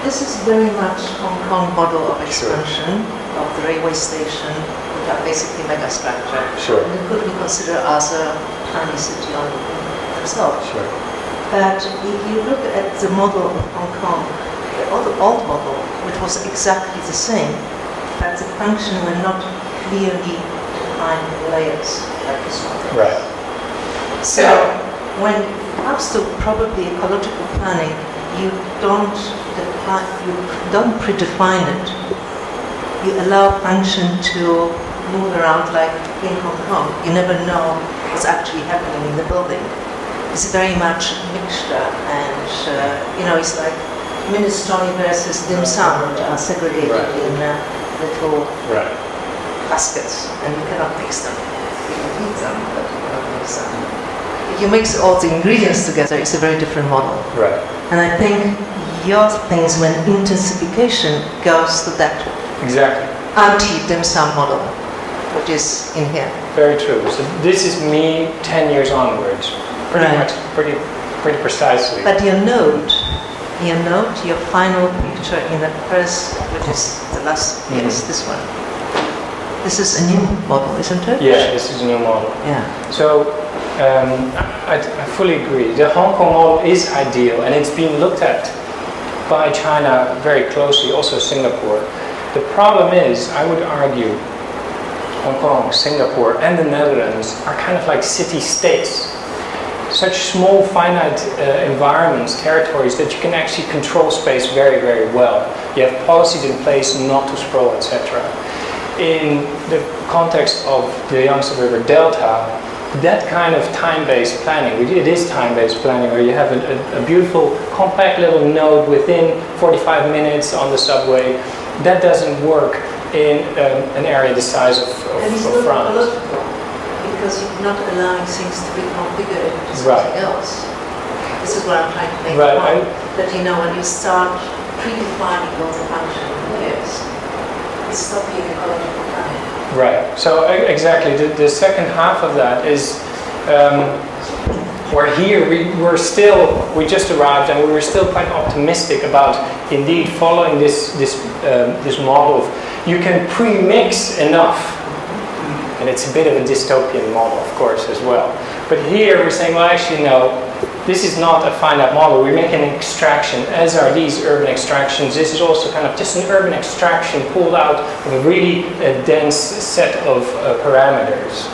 This is very much Hong Kong model of expansion of the railway station, which are basically megastructure. Sure. And it could be considered as a tiny city on itself. Sure. But if you look at the model of Hong Kong, the old model, which was exactly the same, but the function were not clearly defined in layers like this one. Right. So when it comes to probably ecological planning, you don't predefine it. You allow function to move around like in Hong Kong. You never know what's actually happening in the building. It's very much a mixture, and it's like minestrone versus dim sum, which are segregated in little baskets, and you cannot mix them. You can eat them, but you cannot mix them. If you mix all the ingredients together, it's a very different model. Right. And I think your thing is when intensification goes to that anti-dim sum model, which is in here. Very true. So this is me 10 years onwards. Pretty precisely. But your final picture in the first, which is the last, yes, this one. This is a new model, isn't it? Yeah, this is a new model. Yeah. So I fully agree. The Hong Kong model is ideal, and it's been looked at by China very closely, also Singapore. The problem is, I would argue, Hong Kong, Singapore, and the Netherlands are kind of like city-states. Such small, finite environments, territories, that you can actually control space very, very well. You have policies in place not to sprawl, etc. In the context of the Yangtze River Delta, that kind of time-based planning, it is time-based planning, where you have a beautiful, compact little node within 45 minutes on the subway, that doesn't work in an area the size of France. Because you're not allowing things to be configured into something else. This is what I'm trying to make point. That when you start predefining what the function is, it's stopping ecological planning. Right. So exactly, the second half of that is where here we just arrived, and we were still quite optimistic about indeed following this model of you can pre-mix enough. And it's a bit of a dystopian model, of course, as well. But here we're saying, well, actually, no, this is not a finite model. We're making an extraction, as are these urban extractions. This is also kind of just an urban extraction pulled out of a really dense set of parameters.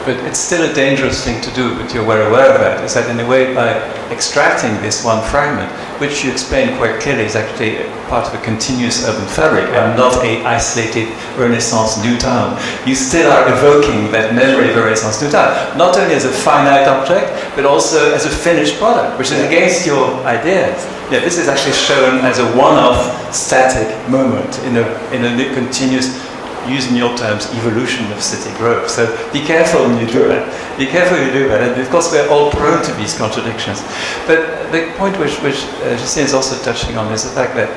But it's still a dangerous thing to do, but you're well aware of that, is that in a way by extracting this one fragment, which you explain quite clearly is actually part of a continuous urban fabric and not an isolated Renaissance new town, you still are evoking that memory of a Renaissance new town, not only as a finite object, but also as a finished product, which is against your ideas. Yeah, this is actually shown as a one-off static moment in a continuous, using your terms, evolution of city growth. So be careful when you do that. Be careful when you do that. And of course, we're all prone to these contradictions. But the point which Justine is also touching on is the fact that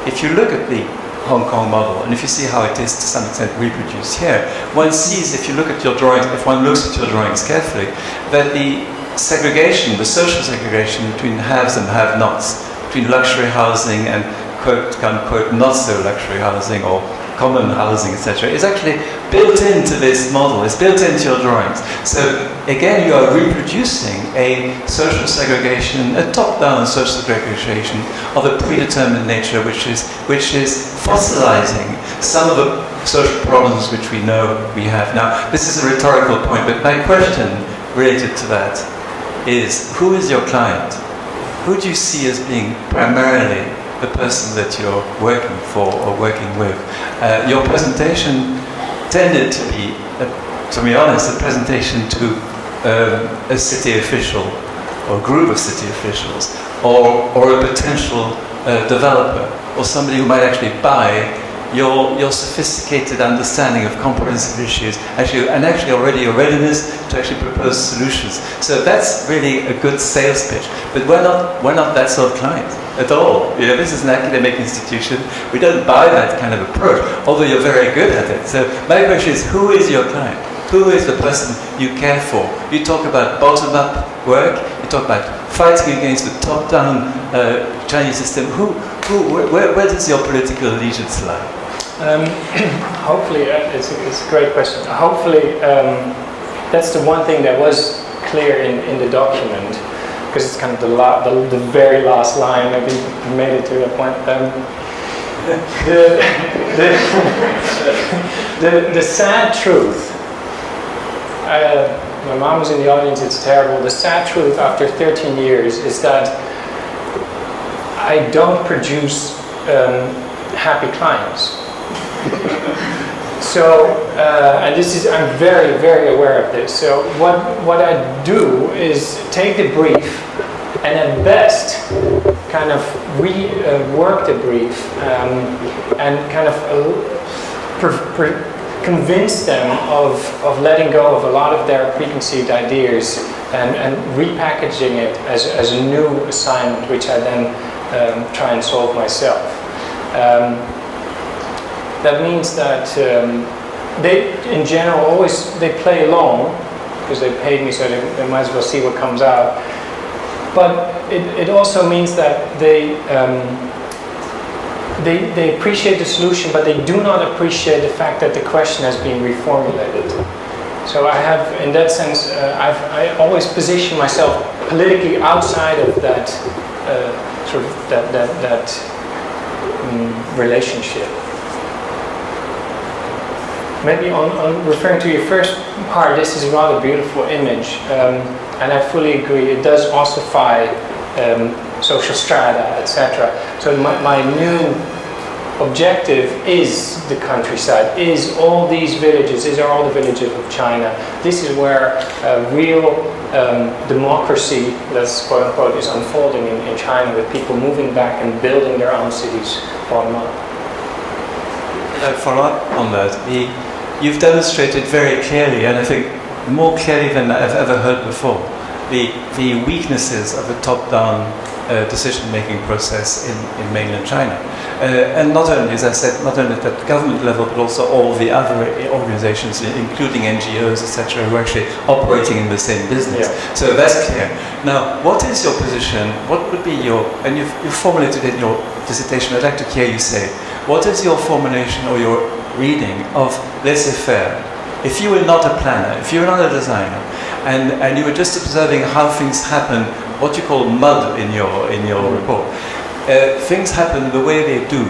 if you look at the Hong Kong model, and if you see how it is to some extent reproduced here, one sees, if you look at your drawings, if one looks at your drawings carefully, that the segregation, the social segregation between haves and have-nots, between luxury housing and quote-unquote not so luxury housing or common housing, etc., is actually built into this model, it's built into your drawings. So again, you are reproducing a social segregation, a top-down social segregation of a predetermined nature which is fossilizing some of the social problems which we know we have. Now, this is a rhetorical point, but my question related to that is, who is your client? Who do you see as being primarily the person that you're working for or working with? Your presentation tended to be, to be honest, a presentation to a city official or group of city officials or a potential developer or somebody who might actually buy your sophisticated understanding of comprehensive issues and actually already a readiness to actually propose solutions. So that's really a good sales pitch. But we're not that sort of client at all. You know, this is an academic institution. We don't buy that kind of approach, although you're very good at it. So my question is, who is your client? Who is the person you care for? You talk about bottom-up work. You talk about fighting against the top-down Chinese system. Where does your political allegiance lie? Hopefully, it's a great question. Hopefully, that's the one thing that was clear in the document. because it's kind of the very last line. Maybe you made it to that point. The sad truth. My mom was in the audience. It's terrible. The sad truth after 13 years is that I don't produce happy clients. So, and this is, I'm very, very aware of this. So what I do is take the brief and at best kind of rework the brief and kind of convince them of letting go of a lot of their preconceived ideas and repackaging it as a new assignment, which I then try and solve myself. That means that they, in general, they play along because they paid me, so they might as well see what comes out. But it also means that they appreciate the solution, but they do not appreciate the fact that the question has been reformulated. So I have, in that sense, I always position myself politically outside of that sort of that relationship. Maybe on referring to your first part, this is a rather beautiful image, and I fully agree. It does ossify social strata, etc. So my new objective is the countryside, is all these villages, are all the villages of China. This is where real democracy, that's quote unquote, is unfolding in China, with people moving back and building their own cities bottom up. Follow up on that. You've demonstrated very clearly, and I think more clearly than I've ever heard before, the weaknesses of the top-down decision-making process in mainland China. And not only, as I said, not only at the government level, but also all the other organizations, including NGOs, etc., who are actually operating in the same business. Yeah. So that's clear. Now, what is your position? What would be your, and you've formulated it in your dissertation, I'd like to hear you say, what is your formulation or your reading of laissez-faire? If you were not a planner, if you were not a designer, and you were just observing how things happen, what you call mud in your report, things happen the way they do.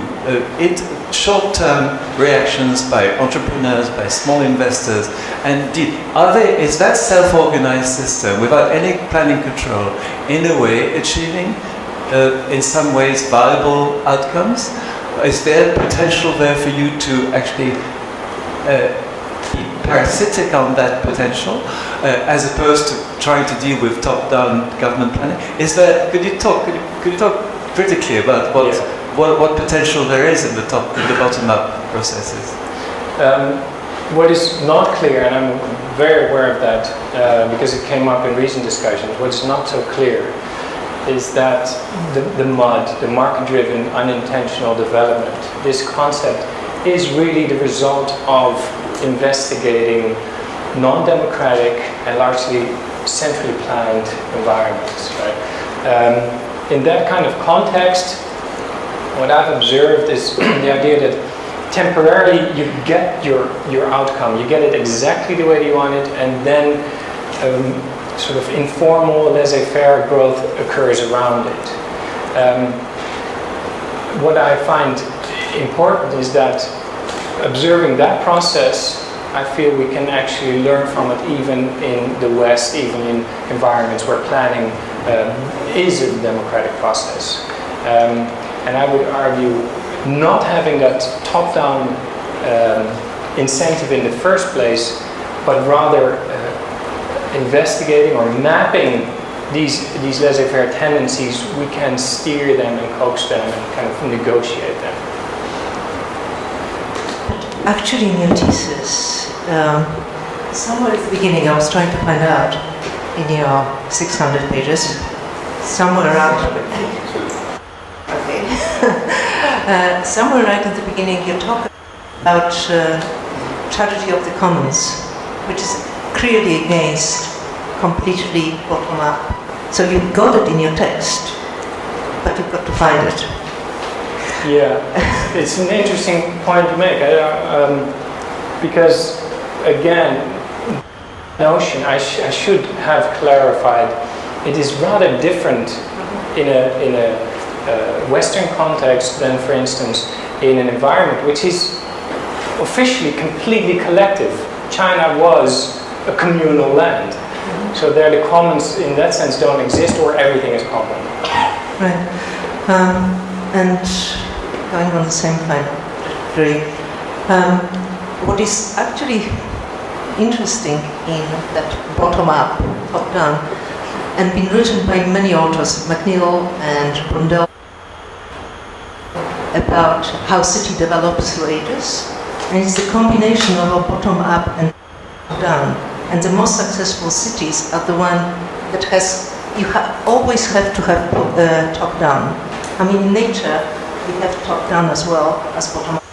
Short-term reactions by entrepreneurs, by small investors, and is that self-organized system without any planning control in a way achieving, in some ways, viable outcomes? Is there potential there for you to actually be parasitic on that potential, as opposed to trying to deal with top-down government planning? Is there? Could you talk critically about what potential there is in the bottom-up processes? What is not clear, and I'm very aware of that because it came up in recent discussions. What is not so clear is that the MUD, the market-driven unintentional development, this concept is really the result of investigating non-democratic and largely centrally planned environments. Right? In that kind of context, what I've observed is the idea that temporarily you get your outcome, you get it exactly the way you want it, and then sort of informal, laissez-faire growth occurs around it. What I find important is that observing that process, I feel we can actually learn from it even in the West, even in environments where planning is a democratic process. And I would argue not having that top-down incentive in the first place, but rather investigating or mapping these laissez-faire tendencies, we can steer them and coax them and kind of negotiate them. Actually, in your thesis, somewhere at the beginning, I was trying to find out in your 600 pages, somewhere around. Okay. Somewhere right at the beginning, you talk about tragedy of the commons, which is clearly against completely bottom-up. So you've got it in your text, but you've got to find it. Yeah, it's an interesting point to make, because again, notion I should have clarified it is rather different in a Western context than, for instance, in an environment which is officially completely collective. China was a communal land. So there the commons in that sense don't exist, or everything is common. Right. And going on the same line, what is actually interesting in that bottom-up, top-down, and been written by many authors, McNeill and Brundell, about how city develops through ages, and it's the combination of a bottom-up and top-down. And the most successful cities are the one that always have to have top-down. I mean, in nature, we have top-down as well as bottom-up.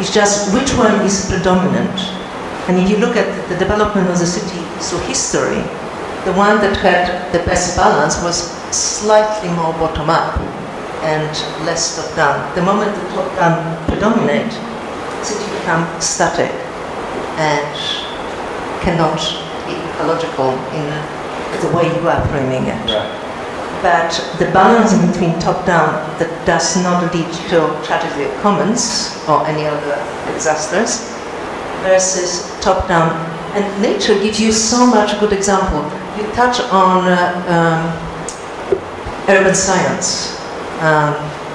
It's just which one is predominant. And if you look at the development of the city through history, the one that had the best balance was slightly more bottom-up and less top-down. The moment the top-down predominate, the city becomes static and cannot be ecological in the way you are framing it. Right. But the balance in between top-down that does not lead to tragedy of commons or any other disasters versus top-down. And nature gives you so much good example. You touch on urban science,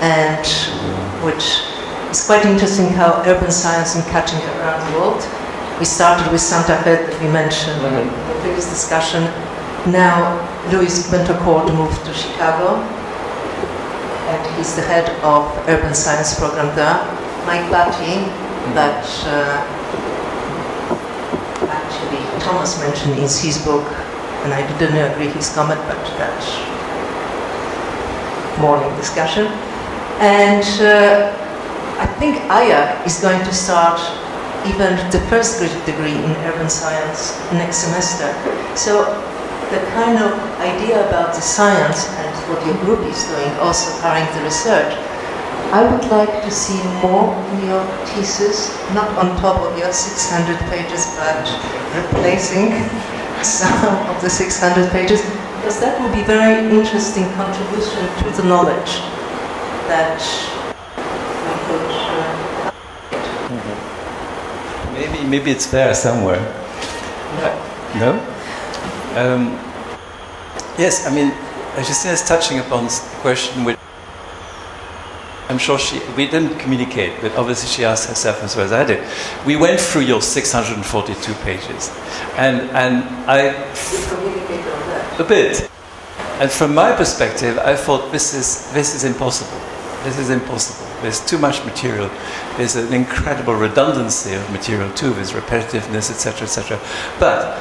and which is quite interesting how urban science is catching around the world. We started with Santa Fe that we mentioned in the previous discussion. Now Louis Bentocourt moved to Chicago, and he's the head of urban science program there. Mike Batty, that actually Thomas mentioned in his book, and I didn't agree his comment, but that's morning discussion. And I think IAC is going to start even the first graduate degree in urban science next semester. So the kind of idea about the science and what your group is doing, also carrying the research, I would like to see more in your thesis, not on top of your 600 pages, but replacing some of the 600 pages, because that would be very interesting contribution to the knowledge that we could Maybe it's there somewhere. No? Yes, I mean, Justina is touching upon a question which I'm sure we didn't communicate, but obviously she asked herself as well as I did. We went through your 642 pages, and I communicate on that. a bit. And from my perspective, I thought this is impossible. This is impossible. There's too much material. There's an incredible redundancy of material too. There's repetitiveness, etc., etc. But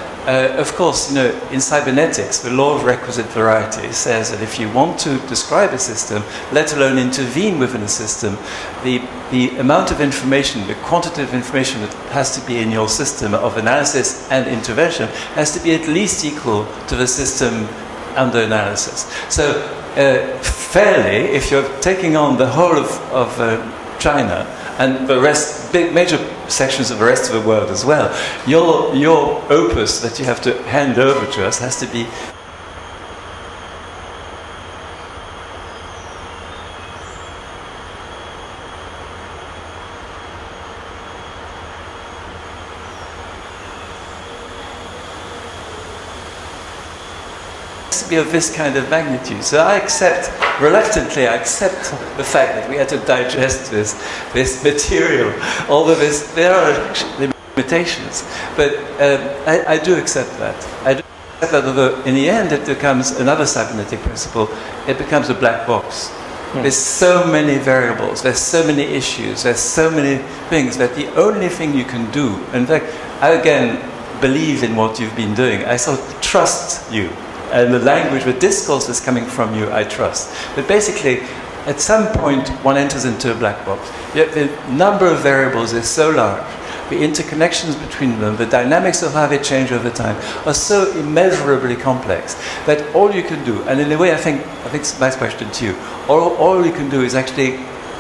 of course, in cybernetics, the law of requisite variety says that if you want to describe a system, let alone intervene within a system, the amount of information, the quantitative information that has to be in your system of analysis and intervention has to be at least equal to the system under analysis. So fairly, if you're taking on the whole of China and the rest, major sections of the rest of the world as well, your opus that you have to hand over to us has to be of this kind of magnitude. So reluctantly I accept the fact that we had to digest this material, although there are limitations. But I do accept that. I do accept that, although in the end it becomes another cybernetic principle, it becomes a black box. There's so many variables, there's so many issues, there's so many things that the only thing you can do, in fact, I again believe in what you've been doing. I sort of trust you. And the language, the discourse that's coming from you, I trust. But basically, at some point, one enters into a black box. Yet the number of variables is so large, the interconnections between them, the dynamics of how they change over time, are so immeasurably complex that all you can do, and in a way I think it's a nice question to you, all you can do is actually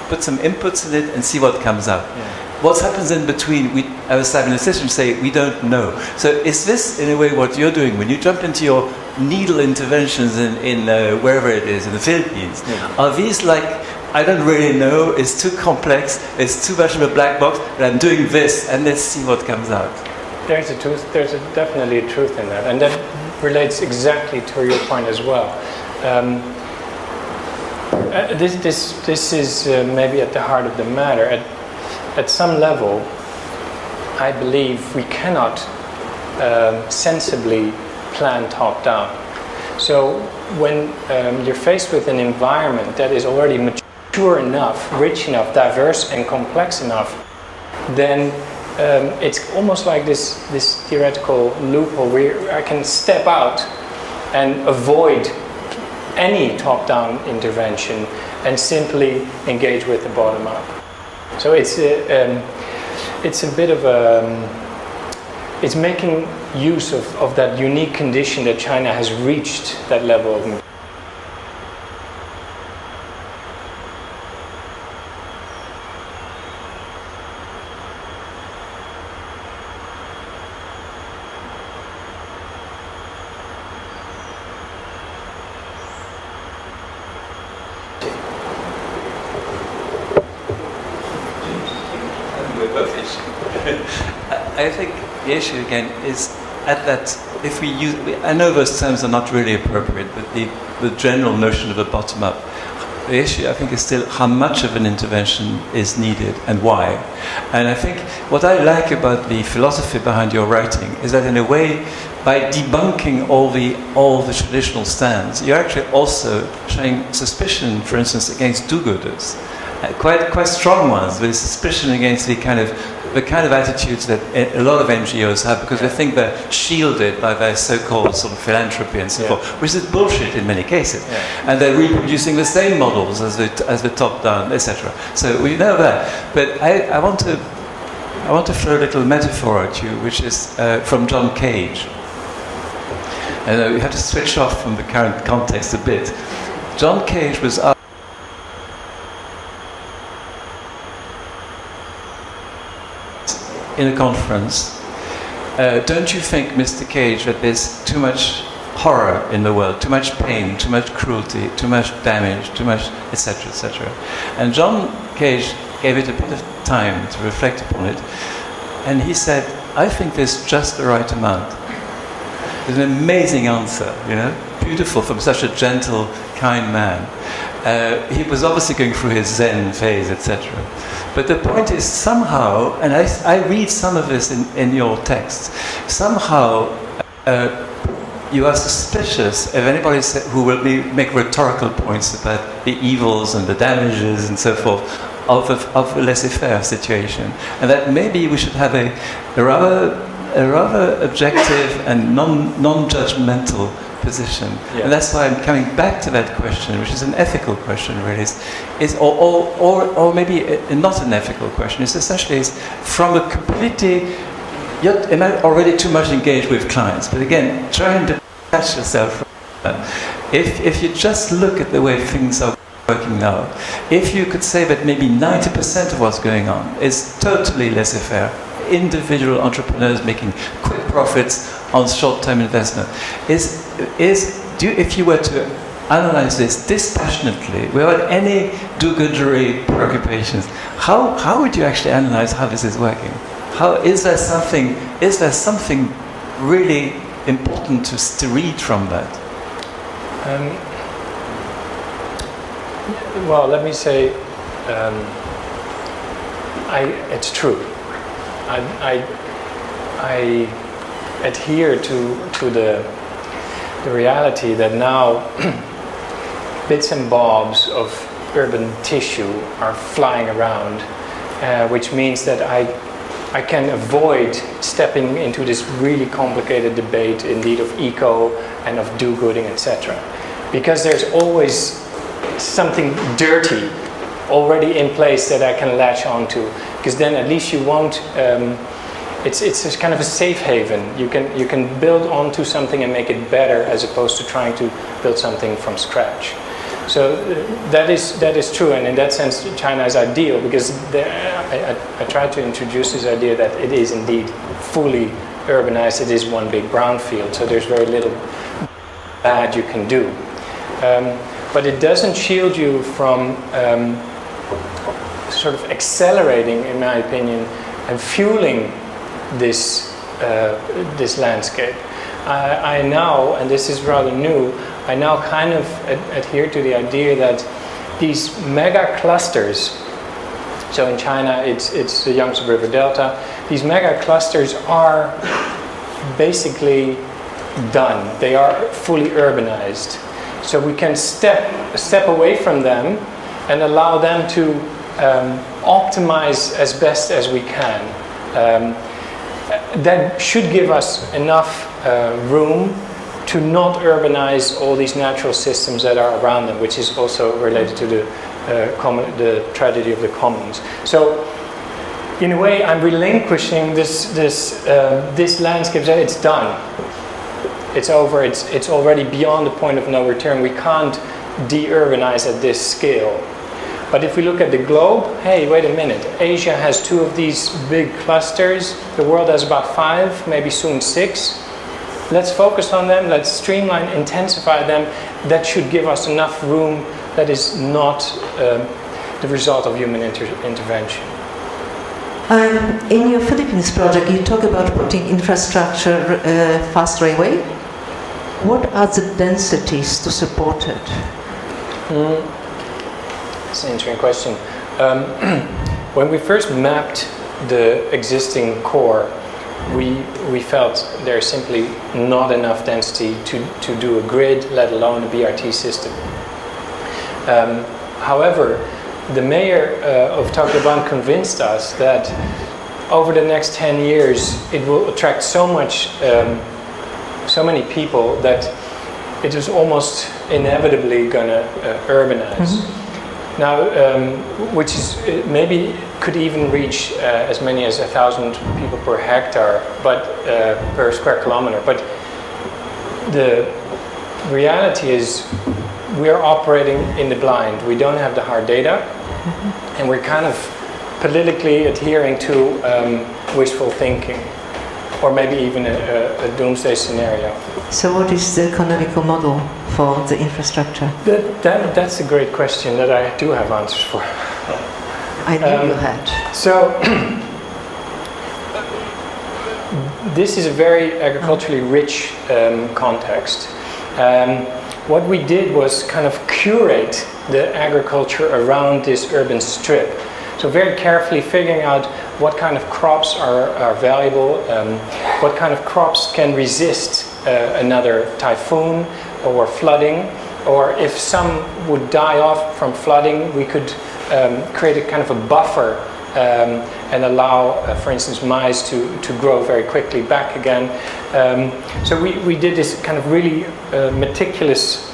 put some inputs in it and see what comes out. Yeah. What happens in between, having a decision say, we don't know. So is this, in a way, what you're doing? When you jump into your needle interventions in wherever it is, in the Philippines, are these like, I don't really know, it's too complex, it's too much of a black box, but I'm doing this, and let's see what comes out? There's definitely a truth in that, and that relates exactly to your point as well. This is maybe at the heart of the matter. At some level, I believe we cannot sensibly plan top-down. So when you're faced with an environment that is already mature enough, rich enough, diverse and complex enough, then it's almost like this theoretical loophole where I can step out and avoid any top-down intervention and simply engage with the bottom-up. So it's a bit of it's making use of that unique condition that China has reached that level of. I think the issue again is at that, if we use, I know those terms are not really appropriate, but the general notion of a bottom-up, the issue I think is still how much of an intervention is needed and why. And I think what I like about the philosophy behind your writing is that in a way, by debunking all the traditional stands, you're actually also showing suspicion, for instance, against do-gooders. Quite strong ones, with suspicion against the kind of attitudes that a lot of NGOs have, because they think they're shielded by their so-called sort of philanthropy and so forth, which is bullshit in many cases. And they're reproducing the same models as the top-down, etc. So we know that. But I want to throw a little metaphor at you, which is from John Cage. And we have to switch off from the current context a bit. John Cage was asked in a conference, don't you think, Mr. Cage, that there's too much horror in the world, too much pain, too much cruelty, too much damage, too much, etc., etc. And John Cage gave it a bit of time to reflect upon it, and he said, I think there's just the right amount. It's an amazing answer, you know, beautiful from such a gentle, kind man. He was obviously going through his Zen phase, etc. But the point is somehow, and I read some of this in your text, somehow you are suspicious of anybody who will make rhetorical points about the evils and the damages and so forth of a laissez-faire situation. And that maybe we should have a rather objective and non-judgmental position. And that's why I'm coming back to that question, which is an ethical question really, or maybe not an ethical question. It's essentially from a completely, you're already too much engaged with clients, but again, trying to detach yourself from that. If you just look at the way things are working now, if you could say that maybe 90% of what's going on is totally laissez-faire, individual entrepreneurs making quick profits on short-term investment, if you were to analyze this dispassionately, without any do-goodery preoccupations, how would you actually analyze how this is working? Is there something really important to read from that? Well, let me say, it's true. I adhere to the reality that now bits and bobs of urban tissue are flying around, which means that I can avoid stepping into this really complicated debate indeed of eco and of do-gooding, etc. Because there's always something dirty already in place that I can latch onto, because then at least you won't. It's kind of a safe haven. You can build onto something and make it better, as opposed to trying to build something from scratch. So that is true, and in that sense, China is ideal because I tried to introduce this idea that it is indeed fully urbanized. It is one big brownfield, so there's very little bad you can do. But it doesn't shield you from sort of accelerating, in my opinion, and fueling this landscape. I now, and this is rather new, I now kind of adhere to the idea that these mega clusters, so in China it's the Yangtze River Delta, these mega clusters are basically done. They are fully urbanized. So we can step away from them and allow them to optimize as best as we can. That should give us enough room to not urbanize all these natural systems that are around them, which is also related to the tragedy of the commons. So, in a way, I'm relinquishing this landscape. It's done. It's over. It's already beyond the point of no return. We can't de-urbanize at this scale. But if we look at the globe, hey, wait a minute. Asia has 2 of these big clusters. The world has about 5, maybe soon 6. Let's focus on them. Let's streamline, intensify them. That should give us enough room that is not the result of human intervention. In your Philippines project, you talk about putting infrastructure, fast railway. What are the densities to support it? That's an interesting question. When we first mapped the existing core, we felt there's simply not enough density to do a grid, let alone a BRT system. However, the mayor of Tacloban convinced us that over the next 10 years it will attract so many people that it is almost inevitably going to urbanize. Mm-hmm. Now, which is maybe could even reach as many as 1,000 people per hectare, but per square kilometer. But the reality is, we are operating in the blind. We don't have the hard data, and we're kind of politically adhering to wishful thinking, or maybe even a doomsday scenario. So what is the economical model for the infrastructure? That's a great question that I do have answers for. I knew you had. So this is a very agriculturally rich context. What we did was kind of curate the agriculture around this urban strip. So very carefully figuring out what kind of crops are valuable, what kind of crops can resist another typhoon or flooding, or if some would die off from flooding, we could create a kind of a buffer and allow, for instance, maize to grow very quickly back again. So we did this kind of really meticulous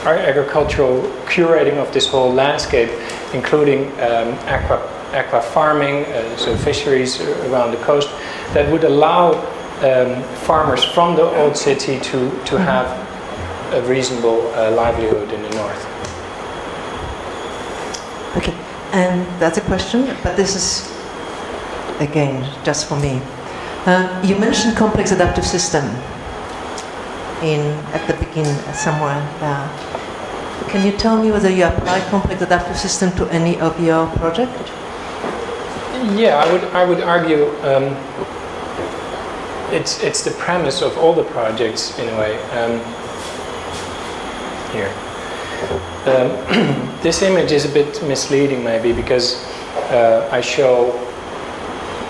agricultural curating of this whole landscape, including aqua farming, so fisheries around the coast, that would allow farmers from the old city to have a reasonable livelihood in the north. Okay, and that's a question, but this is, again, just for me. You mentioned complex adaptive system at the beginning, somewhere there. Can you tell me whether you apply complex adaptive system to any of your projects? Yeah, I would argue it's the premise of all the projects in a way. Here, this image is a bit misleading maybe because I show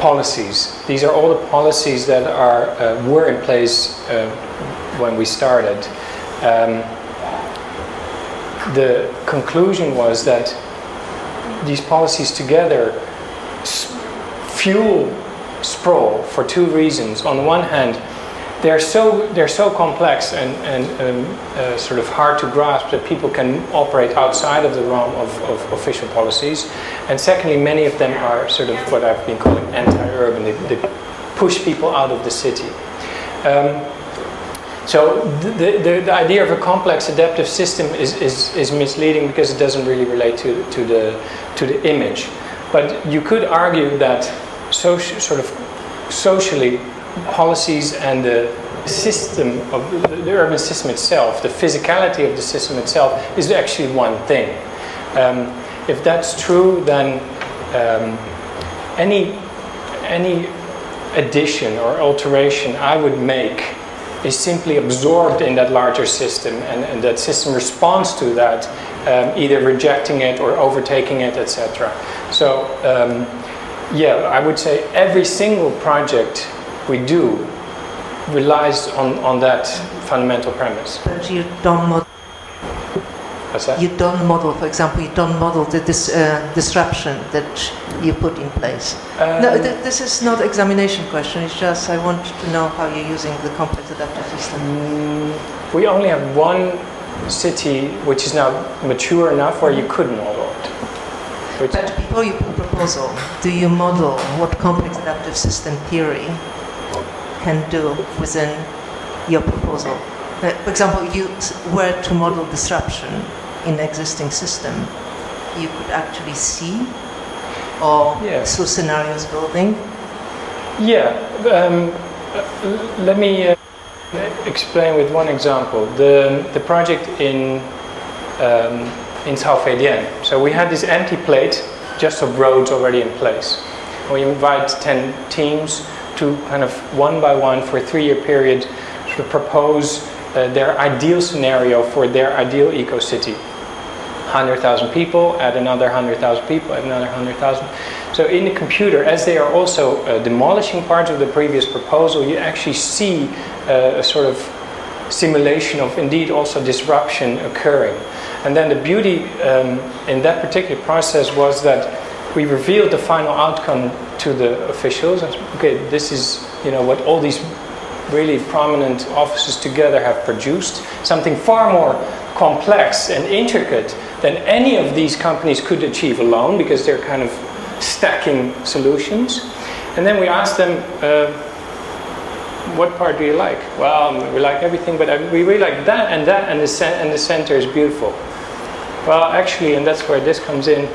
policies. These are all the policies that were in place when we started. The conclusion was that these policies together fuel sprawl for 2 reasons. On the one hand, they're so complex and sort of hard to grasp that people can operate outside of the realm of official policies. And secondly, many of them are sort of what I've been calling anti-urban. They push people out of the city. So the idea of a complex adaptive system is misleading because it doesn't really relate to the image. But you could argue that socially, policies and the system of the urban system itself, the physicality of the system itself, is actually one thing. If that's true, then any addition or alteration I would make is simply absorbed in that larger system, and that system responds to that, either rejecting it or overtaking it, etc. So yeah, I would say every single project we do relies on that fundamental premise. But you don't model. What's that? You don't model, for example, you don't model the disruption that you put in place. No, this is not examination question. It's just I want to know how you're using the complex adaptive system. We only have one city which is now mature enough where you could model it. But before you put proposal, do you model what complex adaptive system theory can do within your proposal? For example, if you were to model disruption in existing system, you could actually see, or through scenarios building? Yeah, let me explain with one example. The project in South-Fédienne. So we had this empty plate just of roads already in place. We invite 10 teams to kind of one by one for a 3-year period to propose their ideal scenario for their ideal eco-city. 100,000 people, add another 100,000 people, add another 100,000. So in the computer, as they are also demolishing parts of the previous proposal, you actually see a sort of simulation of indeed also disruption occurring. And then the beauty in that particular process was that we revealed the final outcome to the officials. Okay, this is what all these really prominent offices together have produced, something far more complex and intricate than any of these companies could achieve alone, because they're kind of stacking solutions. And then we asked them, what part do you like? Well, we like everything, but we really like that, and the center is beautiful. Well, actually, and that's where this comes in,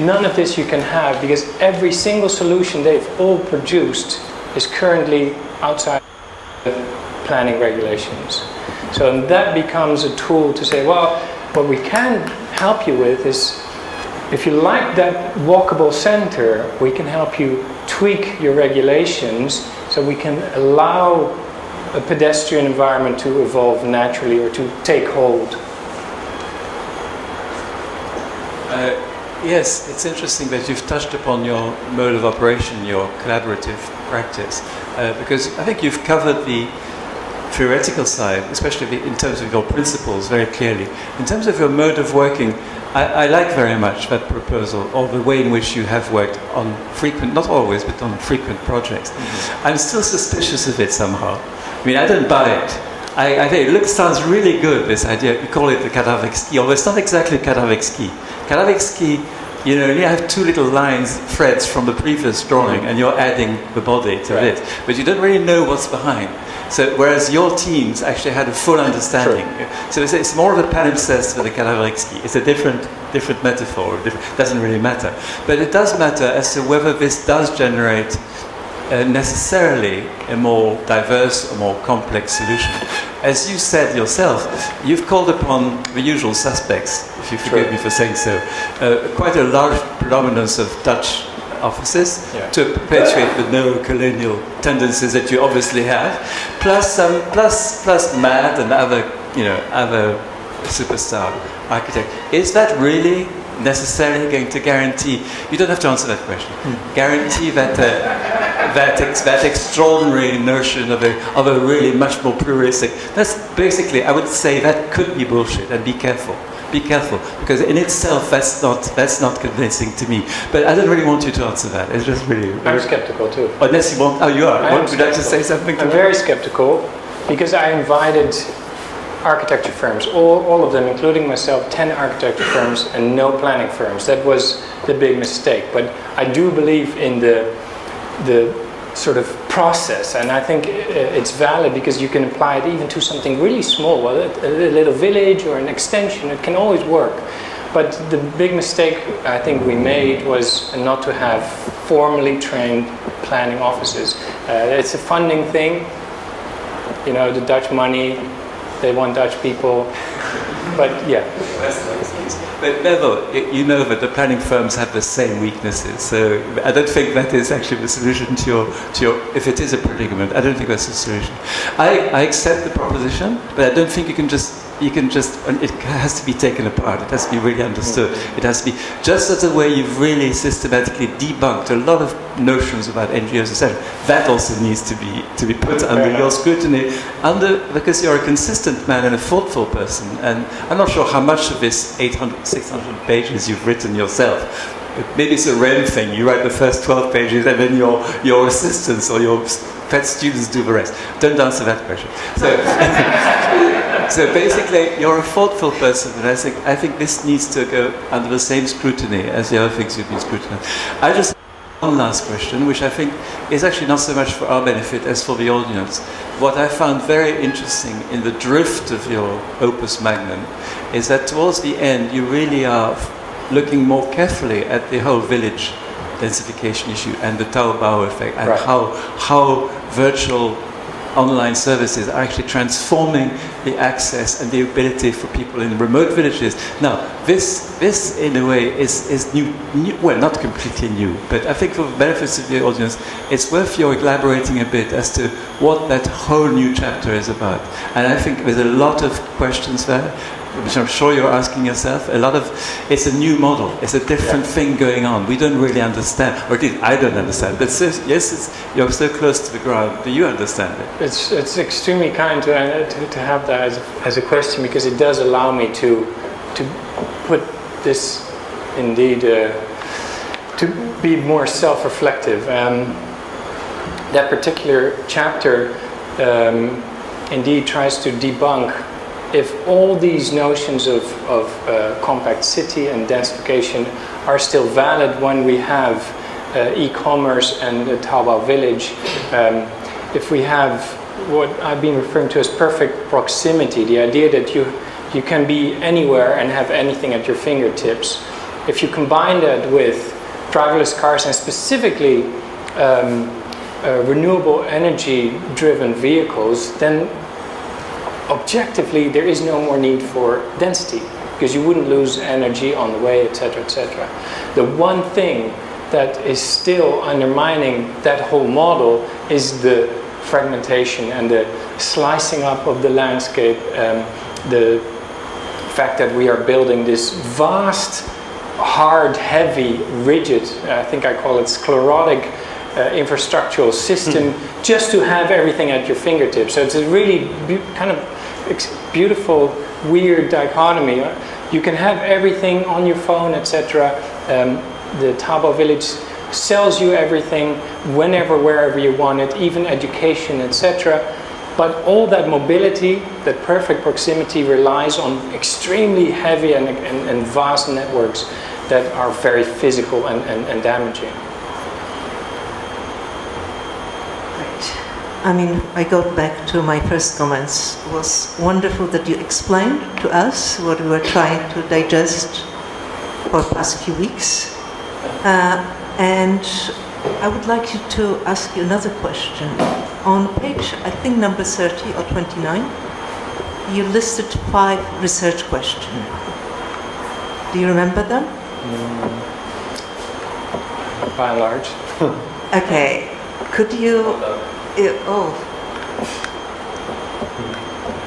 none of this you can have, because every single solution they've all produced is currently outside planning regulations. So that becomes a tool to say, well, what we can help you with is, if you like that walkable center, we can help you tweak your regulations so we can allow a pedestrian environment to evolve naturally or to take hold. Yes, it's interesting that you've touched upon your mode of operation, your collaborative practice, because I think you've covered the theoretical side, especially in terms of your principles, very clearly. In terms of your mode of working, I like very much that proposal, or the way in which you have worked on frequent, not always, but on frequent projects. Mm-hmm. I'm still suspicious of it somehow. I mean, I don't buy it. I think it sounds really good, this idea. You call it the cadaveric ski, although it's not exactly cadaveric ski. Cadaveric ski, you have 2 little lines, threads from the previous drawing, and you're adding the body to it. But you don't really know what's behind. So, whereas your teams actually had a full understanding. True. So it's more of a palimpsest for the cadaveric ski. It's a different metaphor. Doesn't really matter. But it does matter as to whether this does generate necessarily a more diverse or more complex solution. As you said yourself, you've called upon the usual suspects, if you forgive me for saying so, quite a large predominance of Dutch offices to perpetuate the neo-colonial tendencies that you obviously have, plus MAD and other superstar architects. Is that really necessarily going to guarantee? You don't have to answer that question. Guarantee that that extraordinary notion of a really much more pluralistic. That's basically, I would say, that could be bullshit. And be careful. Be careful, because in itself that's not convincing to me. But I don't really want you to answer that. It's just really. I'm skeptical too. Unless you want. Oh, you are. Would you like to say something? I'm very skeptical, because I invited architecture firms, all of them, including myself, 10 architecture firms and no planning firms. That was the big mistake. But I do believe in the sort of process, and I think it's valid because you can apply it even to something really small, well, a little village or an extension. It can always work. But the big mistake I think we made was not to have formally trained planning offices. It's a funding thing, you know, the Dutch money, they want Dutch people, but yeah. But Neville, you know that the planning firms have the same weaknesses, so I don't think that is actually the solution to your if it is a predicament, I don't think that's the solution. I accept the proposition, but I don't think you can just, it has to be taken apart, it has to be really understood. It has to be, just as the way you've really systematically debunked a lot of notions about NGOs, etc., that also needs to be put under your scrutiny, because you're a consistent man and a thoughtful person, and I'm not sure how much of this 600 pages you've written yourself. Maybe it's a REM thing, you write the first 12 pages and then your assistants or your pet students do the rest. Don't answer that question. So basically, you're a thoughtful person, and I think this needs to go under the same scrutiny as the other things you've been scrutinized. I just one last question, which I think is actually not so much for our benefit as for the audience. What I found very interesting in the drift of your opus magnum is that towards the end you really are looking more carefully at the whole village densification issue and the Taubau effect, and how virtual online services are actually transforming the access and the ability for people in remote villages. Now, this in a way is new, well, not completely new, but I think for the benefits of the audience, it's worth your elaborating a bit as to what that whole new chapter is about. And I think there's a lot of questions there, which I'm sure you're asking yourself. It's a new model. It's a different thing going on. We don't really understand, or at least I don't understand. But you're so close to the ground. Do you understand it? It's extremely kind to have that as a question, because it does allow me to put this indeed to be more self-reflective. That particular chapter indeed tries to debunk if all these notions of compact city and densification are still valid when we have e-commerce and the Taobao village, if we have what I've been referring to as perfect proximity, the idea that you can be anywhere and have anything at your fingertips, if you combine that with driverless cars and specifically renewable energy driven vehicles, then objectively there is no more need for density, because you wouldn't lose energy on the way, etc., etc. The one thing that is still undermining that whole model is the fragmentation and the slicing up of the landscape, the fact that we are building this vast, hard, heavy, rigid, I think I call it sclerotic infrastructural system, just to have everything at your fingertips. So it's a really kind of beautiful, weird dichotomy. You can have everything on your phone, etc. The Taobao village sells you everything whenever, wherever you want it, even education, etc. But all that mobility, that perfect proximity, relies on extremely heavy and vast networks that are very physical and damaging. I mean, I go back to my first comments. It was wonderful that you explained to us what we were trying to digest for the past few weeks. And I would like you to ask you another question. On page, I think number 30 or 29, you listed 5 research questions. Do you remember them? By and large. Okay. Could you...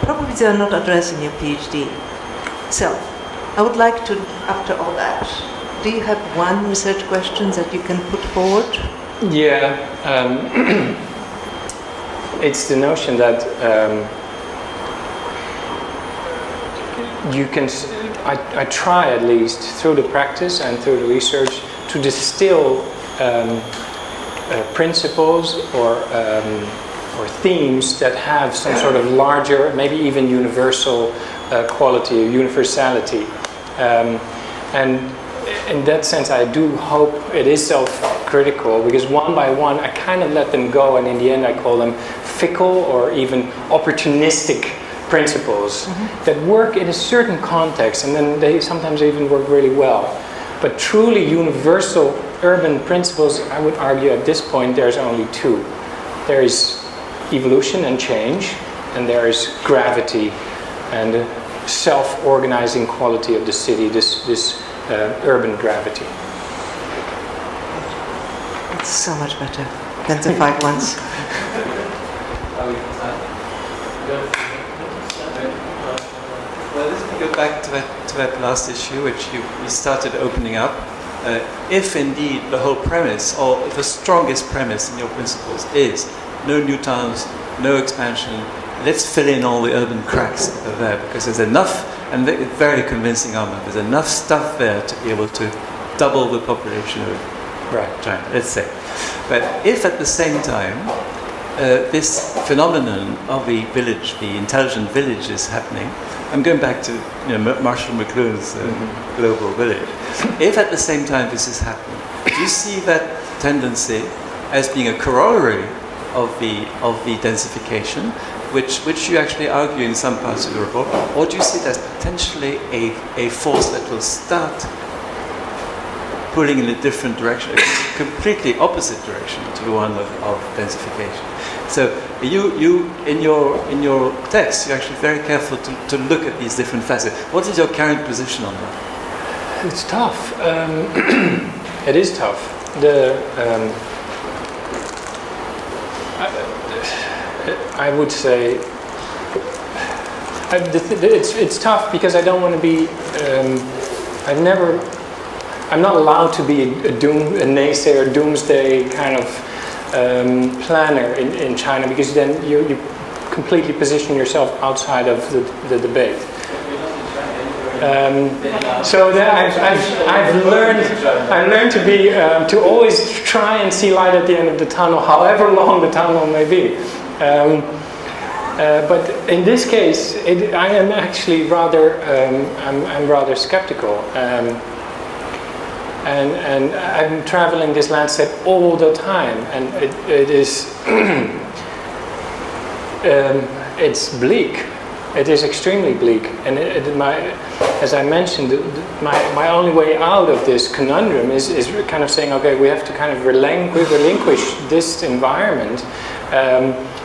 Probably they are not addressing your PhD. So, I would like to, after all that, do you have one research question that you can put forward? Yeah, it's the notion that you can, I try at least through the practice and through the research to distill principles or themes that have some sort of larger, maybe even universal quality or universality. And in that sense, I do hope it is critical, because one by one I kind of let them go, and in the end I call them fickle or even opportunistic principles that work in a certain context, and then they sometimes even work really well. But truly universal urban principles, I would argue at this point there's only two. There is evolution and change, and there is gravity and the self-organizing quality of the city, this urban gravity. It's so much better than the 5 ones. Well, let me go back to that last issue, which you started opening up. If indeed the whole premise, or the strongest premise in your principles is no new towns, no expansion, let's fill in all the urban cracks that are there, because there's enough, and very convincing argument, there's enough stuff there to be able to double the population of China, let's say. But if at the same time this phenomenon of the village, the intelligent village, is happening, I'm going back to Marshall McLuhan's global village. If at the same time this is happening, do you see that tendency as being a corollary of the densification, which you actually argue in some parts of the report, or do you see it as potentially a force that will start pulling in a different direction, a completely opposite direction to the one of densification? So you in your text, you're actually very careful to look at these different facets. What is your current position on that? It's tough. It is tough. I would say it's tough because I don't want to be. I'm not allowed to be a naysayer, doomsday kind of planner in China, because then you completely position yourself outside of the debate. So I've learned to be to always try and see light at the end of the tunnel, however long the tunnel may be. But in this case, I am actually rather I'm rather skeptical. And I'm traveling this landscape all the time, and it is it's bleak. It is extremely bleak, and as I mentioned, my only way out of this conundrum is kind of saying, okay, we have to kind of relinquish this environment,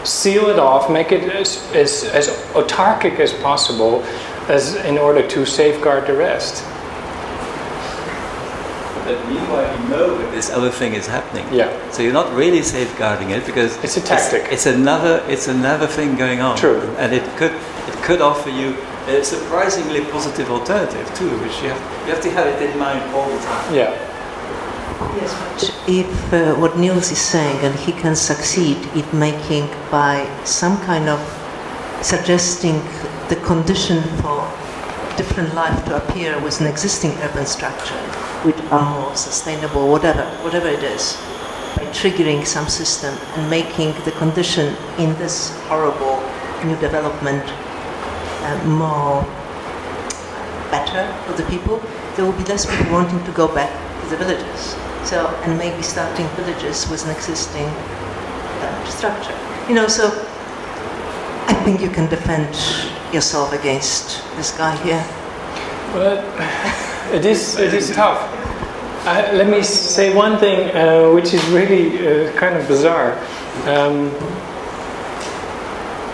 seal it off, make it as autarkic as possible, in order to safeguard the rest. But meanwhile, you know that this other thing is happening. Yeah. So you're not really safeguarding it, because it's a tactic. It's another thing going on. True. And it could offer you a surprisingly positive alternative too, which you have to have it in mind all the time. Yeah. Yes, but if what Niels is saying, and he can succeed in making by some kind of suggesting the condition for different life to appear with an existing urban structure, which are more sustainable, whatever it is, by triggering some system and making the condition in this horrible new development more better for the people, there will be less people wanting to go back to the villages. So, and maybe starting villages with an existing structure. So I think you can defend yourself against this guy here. But it is tough. Let me say one thing, which is really kind of bizarre.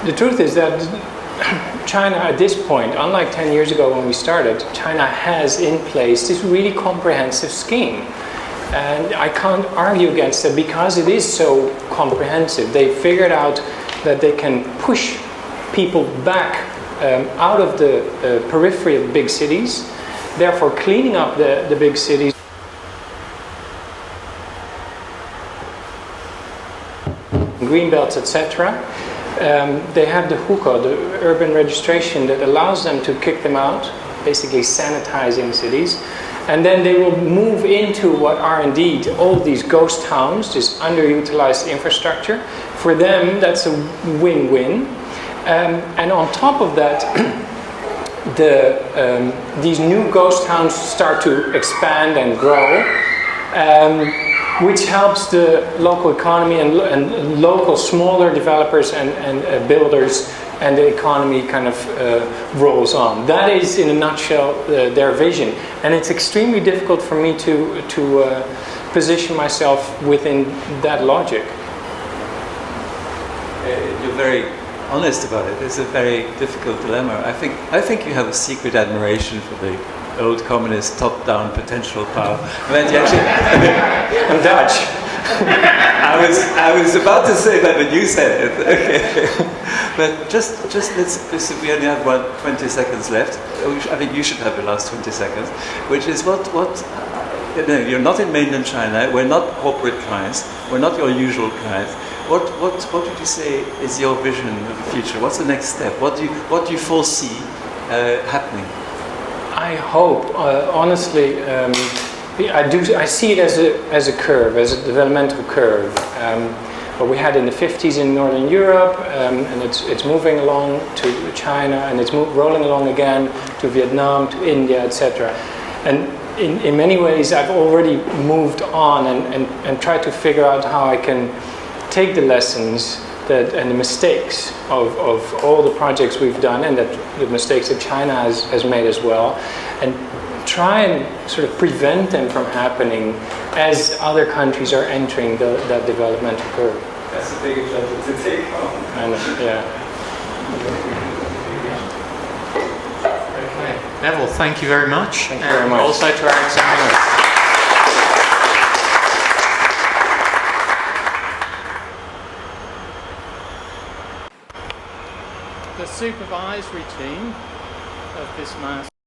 The truth is that China at this point, unlike 10 years ago when we started, China has in place this really comprehensive scheme. And I can't argue against it because it is so comprehensive. They figured out that they can push people back out of the periphery of big cities, therefore cleaning up the big cities. Green belts, etc. They have the hukou, the urban registration, that allows them to kick them out, basically sanitizing cities. And then they will move into what are indeed all these ghost towns, this underutilized infrastructure. For them, that's a win-win. And on top of that, these new ghost towns start to expand and grow. which helps the local economy and local smaller developers and builders, and the economy kind of rolls on. That is, in a nutshell, their vision. And it's extremely difficult for me to position myself within that logic. You're very honest about it. It's a very difficult dilemma. I think you have a secret admiration for the old communist top-down potential power. But you actually, I'm Dutch. I was about to say that, but you said it. Okay. But just let's, because we only have 20 seconds left. I think you should have the last 20 seconds, which is what you're not in mainland China. We're not corporate clients. We're not your usual clients. What would you say is your vision of the future? What's the next step? What do you foresee happening? I hope, honestly, I see it as a curve, as a developmental curve. What we had in the 50s in Northern Europe, and it's moving along to China, and it's rolling along again to Vietnam, to India, etc. And in many ways, I've already moved on and tried to figure out how I can take the lessons and the mistakes of all the projects we've done, and the mistakes that China has made as well, and try and sort of prevent them from happening as other countries are entering that developmental curve. That's a big example to take on. Yeah. Okay. Neville, thank you very much. Thank you very much. Also to our examiners. The supervisory team of this master